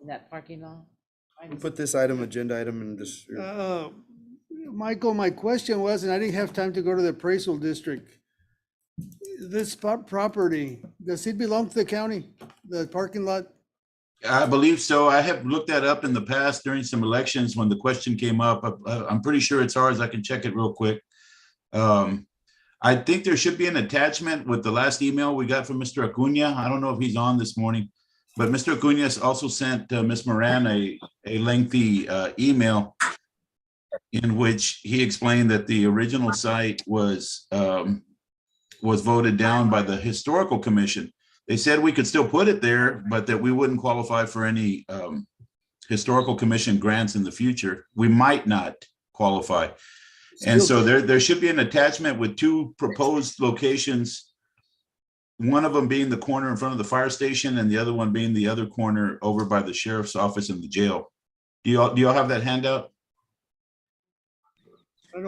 in that parking lot. We put this agenda item in this. Michael, my question was, and I didn't have time to go to the appraisal district. This property, does it belong to the county, the parking lot? I believe so. I have looked that up in the past during some elections when the question came up. I'm pretty sure it's ours. I can check it real quick. I think there should be an attachment with the last email we got from Mr. Acuna. I don't know if he's on this morning, but Mr. Acuna also sent Ms. Moran a lengthy email in which he explained that the original site was voted down by the Historical Commission. They said we could still put it there, but that we wouldn't qualify for any Historical Commission grants in the future. We might not qualify. And so there should be an attachment with two proposed locations. One of them being the corner in front of the fire station and the other one being the other corner over by the sheriff's office and the jail. Do y'all have that handout?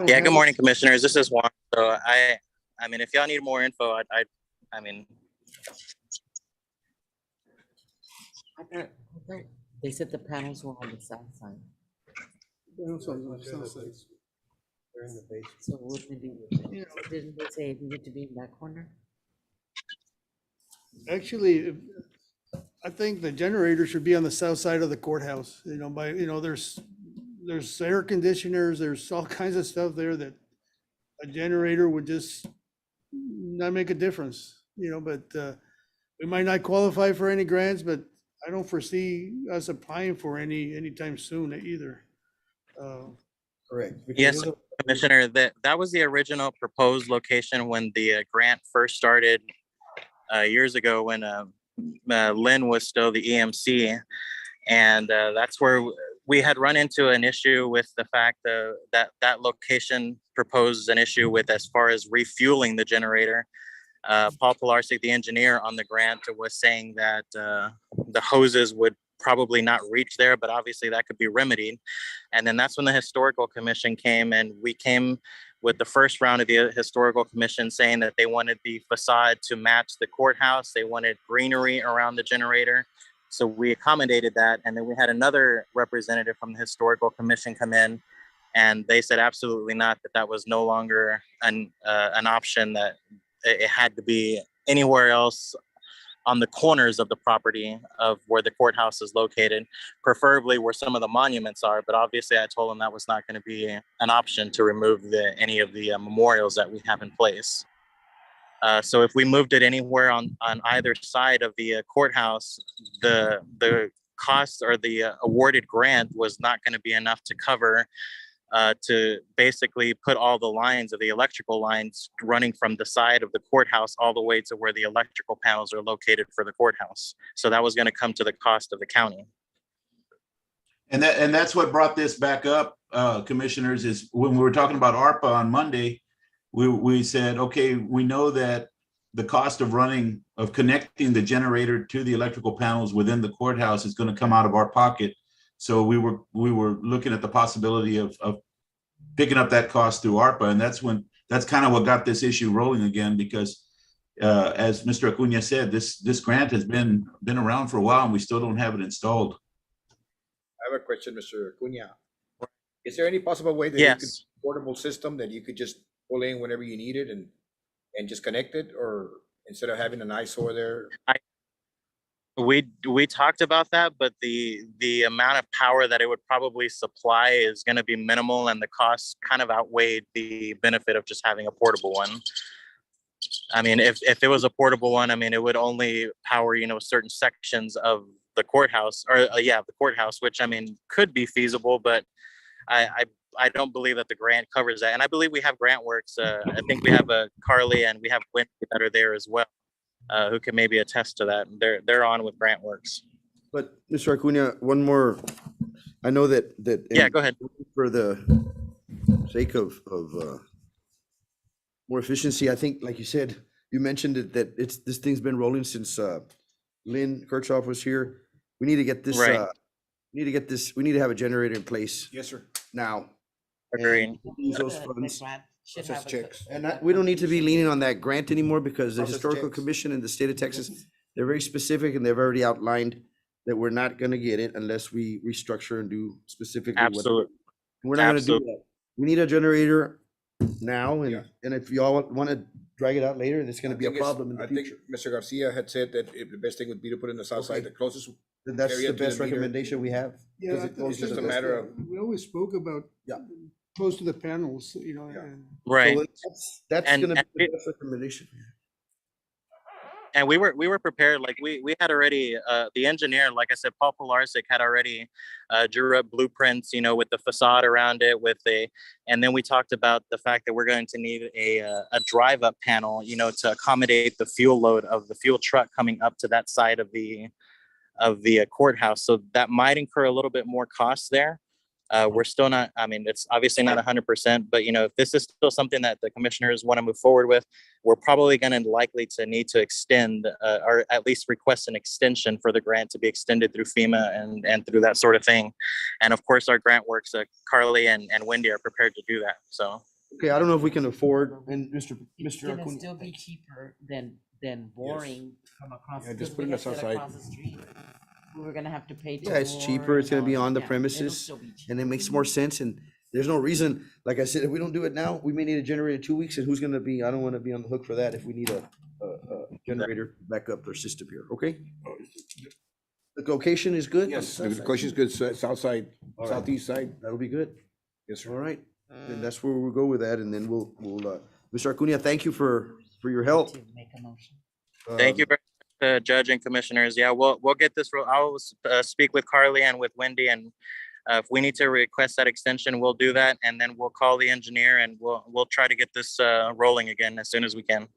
Yeah, good morning, commissioners. This is Juan. So I mean, if y'all need more info, I mean. They said the panels were on the south side. They're in the base. So wouldn't it be, didn't they say it needed to be in that corner? Actually, I think the generator should be on the south side of the courthouse, there's air conditioners, there's all kinds of stuff there that a generator would just not make a difference, but we might not qualify for any grants, but I don't foresee us applying for any anytime soon either. Correct. Yes, Commissioner, that was the original proposed location when the grant first started years ago when Lynn was still the EMC. And that's where we had run into an issue with the fact that that location proposed an issue with as far as refueling the generator. Paul Pilarczyk, the engineer on the grant, was saying that the hoses would probably not reach there, but obviously that could be remedied. And then that's when the historical commission came, and we came with the first round of the historical commission saying that they wanted the facade to match the courthouse. They wanted greenery around the generator. So we accommodated that. And then we had another representative from the historical commission come in, and they said absolutely not, that that was no longer an option, that it had to be anywhere else on the corners of the property of where the courthouse is located, preferably where some of the monuments are. But obviously I told them that was not going to be an option to remove any of the memorials that we have in place. So if we moved it anywhere on either side of the courthouse, the cost or the awarded grant was not going to be enough to cover to basically put all the lines of the electrical lines running from the side of the courthouse all the way to where the electrical panels are located for the courthouse. So that was going to come to the cost of the county. And that's what brought this back up, commissioners, is when we were talking about ARPA on Monday, we said, okay, we know that the cost of connecting the generator to the electrical panels within the courthouse is going to come out of our pocket. So we were looking at the possibility of picking up that cost through ARPA, and that's kind of what got this issue rolling again, because as Mr. Acuna said, this grant has been around for a while and we still don't have it installed. I have a question, Mr. Acuna. Is there any possible way that you could portable system that you could just pull in whenever you need it and just connect it, or instead of having an eyesore there? We talked about that, but the amount of power that it would probably supply is going to be minimal, and the costs kind of outweighed the benefit of just having a portable one. I mean, if it was a portable one, I mean, it would only power, certain sections of the courthouse, or the courthouse, which, I mean, could be feasible, but I don't believe that the grant covers that. And I believe we have grant works. I think we have Carly and we have Wendy that are there as well, who can maybe attest to that. They're on with grant works. But Mr. Acuna, one more, I know that. Yeah, go ahead. For the sake of more efficiency, I think, like you said, you mentioned it, that this thing's been rolling since Lynn Kirchhoff was here. We need to get this, Right. we need to have a generator in place Yes, sir. now. Agreed. Use those funds. Should Process have checks. And we don't need to be leaning on that grant anymore, because the Process Historical checks. Commission in the state of Texas, they're very specific, and they've already outlined that we're not gonna get it unless we restructure and do specifically what. Absolutely. We're not gonna do Absolutely. that. We need a generator now, Yeah. and if y'all wanna drag it out later, it's gonna be a I think problem in the I think future. Mr. Garcia had said that the best thing would be to put it in the south side, Okay. the closest. Then that's area the to the best meter. recommendation we have. Yeah, Is it close It's to just the a best? matter of, we always spoke about Yeah. close to the panels, Yeah. and Right. So that's And- gonna be and the it- best recommendation. And we were prepared. Like we had already, the engineer, like I said, Paul Pilarczyk had already drew up blueprints, with the facade around it, and then we talked about the fact that we're going to need a drive up panel, to accommodate the fuel load of the fuel truck coming up to that side of the courthouse. So that might incur a little bit more cost there. We're still not, I mean, it's obviously not 100%, but if this is still something that the commissioners want to move forward with, we're probably going to likely to need to extend or at least request an extension for the grant to be extended through FEMA and through that sort of thing. And of course, our grant works, Carly and Wendy are prepared to do that. So. Okay, I don't know if we can afford, and It's Mr. gonna Acuna. still be cheaper than boring from across. Yeah, just because put it we on the had south said side. across the street, we were gonna have to pay. Yeah, it's more cheaper, it's gonna be and all. on the Yeah, it'll premises, still be cheaper. and it makes more sense, and there's no reason, like I said, if we don't do it now, we may need a generator in 2 weeks, and who's gonna be, I don't wanna be on the hook for that if we need a generator back up our system here, okay? The location is good? yes, the question is good, south side, All right. southeast side. That'll be good. Yes, All sir. right, and that's where we'll go with that, and then we'll, Mr. Acuna, thank you for your help. To make a motion. Thank you very much, Judge and Commissioners. Yeah, we'll get this. I'll speak with Carly and with Wendy, and if we need to request that extension, we'll do that, and then we'll call the engineer and we'll try to get this rolling again as soon as we can.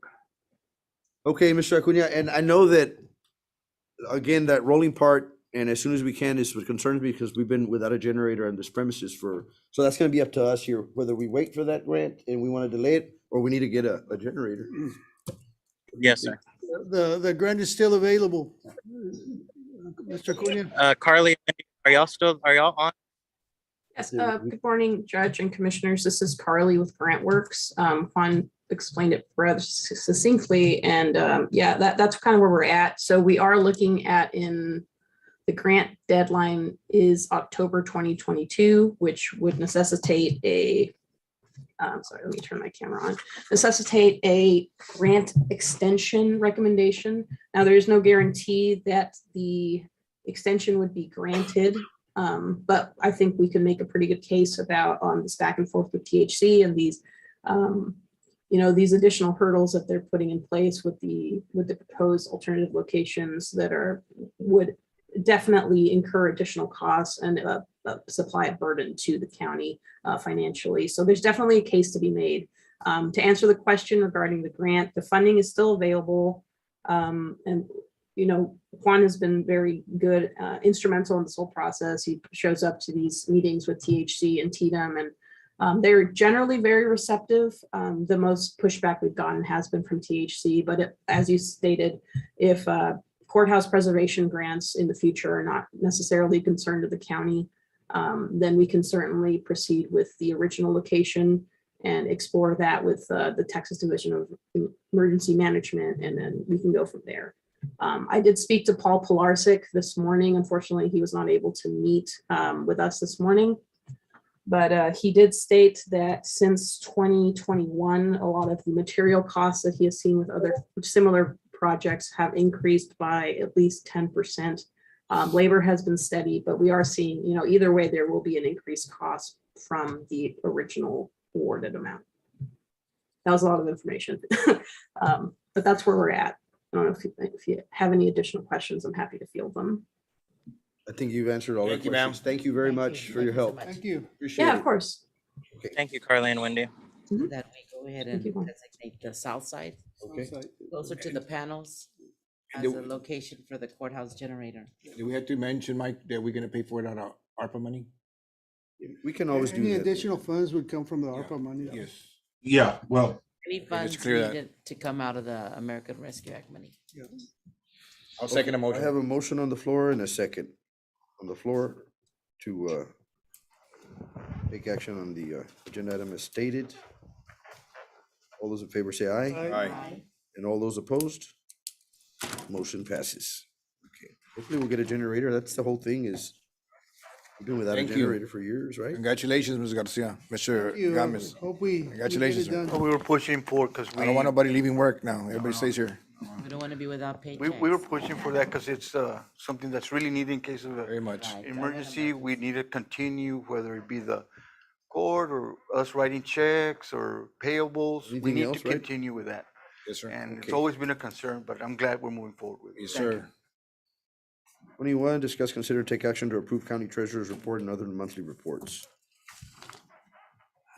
Okay, Mr. Acuna, and I know that, again, that rolling part, And as soon as we can, this what concerns me because we've been without a generator on this premises so that's gonna be up to us here, whether we wait for that grant and we wanna delay it, or we need to get a generator. Yes, sir. The grant is still available. Mr. Cunha? Carly, are y'all on? Yes, Yeah, we- good morning, Judge and Commissioners. This is Carly with GrantWorks. Juan explained it rather succinctly, and yeah, that's kind of where we're at. So we are looking at the grant deadline is October 2022, which would necessitate sorry, let me turn my camera on, necessitate a grant extension recommendation. Now, there is no guarantee that the extension would be granted, but I think we can make a pretty good case about this back and forth with THC and these, these additional hurdles that they're putting in place with the proposed alternative locations that would definitely incur additional costs and supply a burden to the county financially. So there's definitely a case to be made. To answer the question regarding the grant, the funding is still available. And, Juan has been very good, instrumental in this whole process. He shows up to these meetings with THC and TDM, and they're generally very receptive. The most pushback we've gotten has been from THC, but as you stated, if courthouse preservation grants in the future are not necessarily concerned to the county, then we can certainly proceed with the original location and explore that with the Texas Division of Emergency Management, and then we can go from there. I did speak to Paul Pilarczyk this morning. Unfortunately, he was not able to meet with us this morning, but he did state that since 2021, a lot of the material costs that he has seen with other similar projects have increased by at least 10%. Labor has been steady, but we are seeing, either way, there will be an increased cost from the original awarded amount. That was a lot of information, but that's where we're at. I don't know if you have any additional questions, I'm happy to field them. I think you've answered all our Thank you, ma'am. questions. Thank you very much for your Thank you so help. much. Thank you. Appreciate Yeah, it. of course. Thank you, Carly and Wendy. That we go ahead and Thank you, Juan. designate the south side Okay. closer to the panels as do- a location for the courthouse generator. Do we have to mention, Mike, that we're gonna pay for it out of ARPA money? We can always do Any that. additional funds would come from the ARPA money. Yes. Yeah, well, Any funds clear that. needed to come out of the American Rescue Act money. I'll second the I motion. have a motion on the floor and a second on the floor to take action on the agenda item as stated. All those in favor say aye, Aye. and all those opposed? Motion passes. Okay, hopefully we'll get a generator. That's the whole thing is, we've been without a Thank you. generator for years, right? Congratulations, Ms. Garcia, Mr. Thank you. Gomez. Hope we get Congratulations, it sir. done. We were pushing for, because I don't want nobody leaving work now. Everybody stays here. We don't want to be without paychecks. we were pushing for that because it's something that's really needed in case of Very an much. Right. emergency. We need to continue, whether it be the court or us writing checks or payables. We Anything need else, to right? continue with that. Yes, sir. And it's Okay. always been a concern, but I'm glad we're moving forward with it. Yes, Thank you. sir. 21, discuss, consider, take action to approve county treasurer's report and other monthly reports.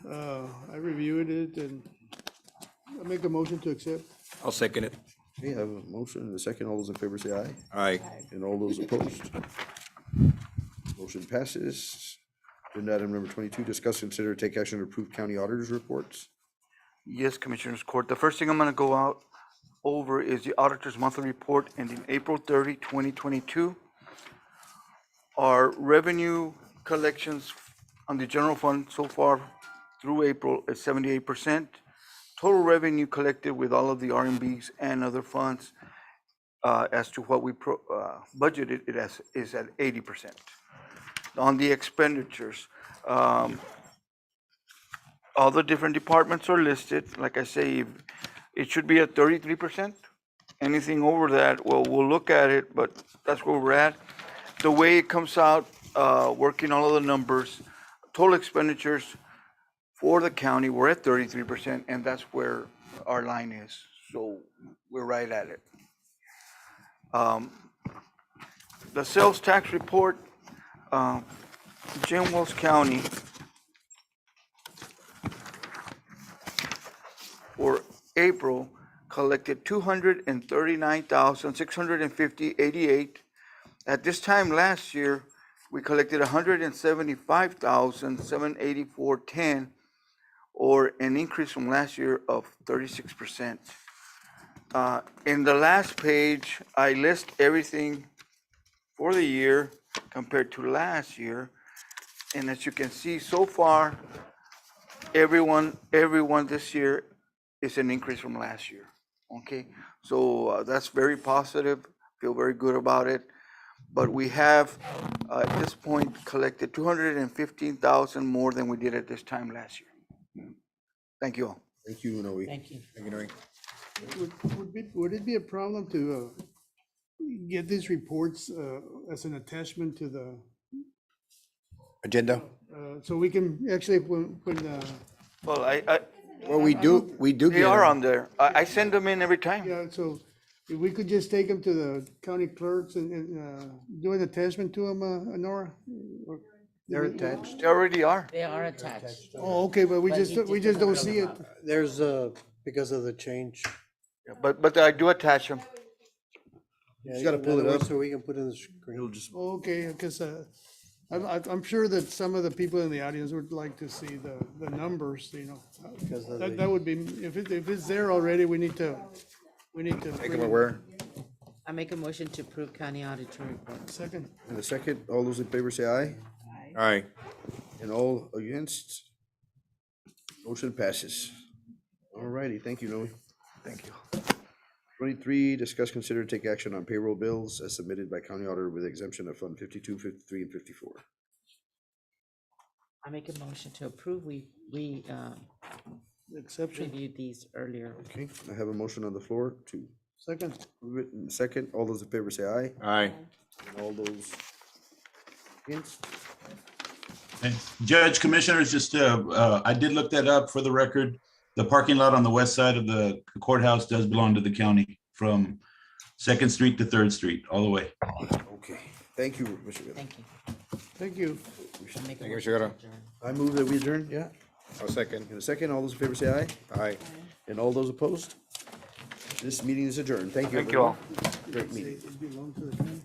I reviewed it and I make a motion to accept. I'll second it. Okay, I have a motion and a second. All those in favor say aye, Aye. and all those opposed? Motion passes. Agenda item number 22, discuss, consider, take action to approve county auditors reports. Yes, Commissioners Court. The first thing I'm gonna go out over is the auditor's monthly report ending April 30, 2022. Our revenue collections on the general fund so far through April is 78%. Total revenue collected with all of the RMBs and other funds as to what we budgeted it as is at 80%. On the expenditures, all the different departments are listed. Like I say, it should be at 33%. Anything over that, well, we'll look at it, but that's where we're at. The way it comes out, working all of the numbers, total expenditures for the county, we're at 33%, and that's where our line is. So we're right at it. The sales tax report, Jim Wells County for April collected 239,650.88. At this time last year, we collected 175,784.10, or an increase from last year of 36%. In the last page, I list everything for the year compared to last year. And as you can see, so far, everyone this year is an increase from last year. Okay, so that's very positive, feel very good about it. But we have, at this point, collected 215,000 more than we did at this time last year. Thank you all. Thank you, Noe. Thank you. Thank you, Noe. Would it be a problem to get these reports as an attachment to the, Agenda? so we can actually, when, Well, Well, we do they get are them. on there. I send them in every time. yeah, so if we could just take them to the county clerks and do an attachment to them, Nora? Or- They're attached. They already are. They are attached. Oh, okay, but we But just, he we didn't just don't fill see them it. out. There's because of the change. But I do attach them. Yeah, Just gotta in pull other it words, up. So we can put it in the screen. It'll just, Okay, because I'm sure that some of the people in the audience would like to see the numbers, you know. Because of That the- would be, if it's there already, we need to. Make them bring it- aware. I make a motion to approve county auditor report. Second, in a second, all those in favor say aye, Aye. and all against. Motion passes. All righty, thank you, Noe. Thank you. 23, discuss, consider, take action on payroll bills as submitted by county auditor with exemption of Fund 52, 53, and 54. I make a motion to approve. We exception, reviewed these earlier. Okay, I have a motion on the floor to second. move it in second. All those in favor say aye, Aye. and all those against. And Judge, Commissioners, just, I did look that up for the record. The parking lot on the west side of the courthouse does belong to the county from 2nd Street to 3rd Street, all the way. Okay, thank you, Mr. Guerra. Thank you. Thank you. I make a Thank you, motion to Mr. Guerra. adjourn. I move that we adjourn, yeah? I'll second. In a second, all those in favor say aye, Aye. and all those opposed? This meeting is adjourned. Thank you, Thank you everyone. all. Great meeting. It belongs to the county.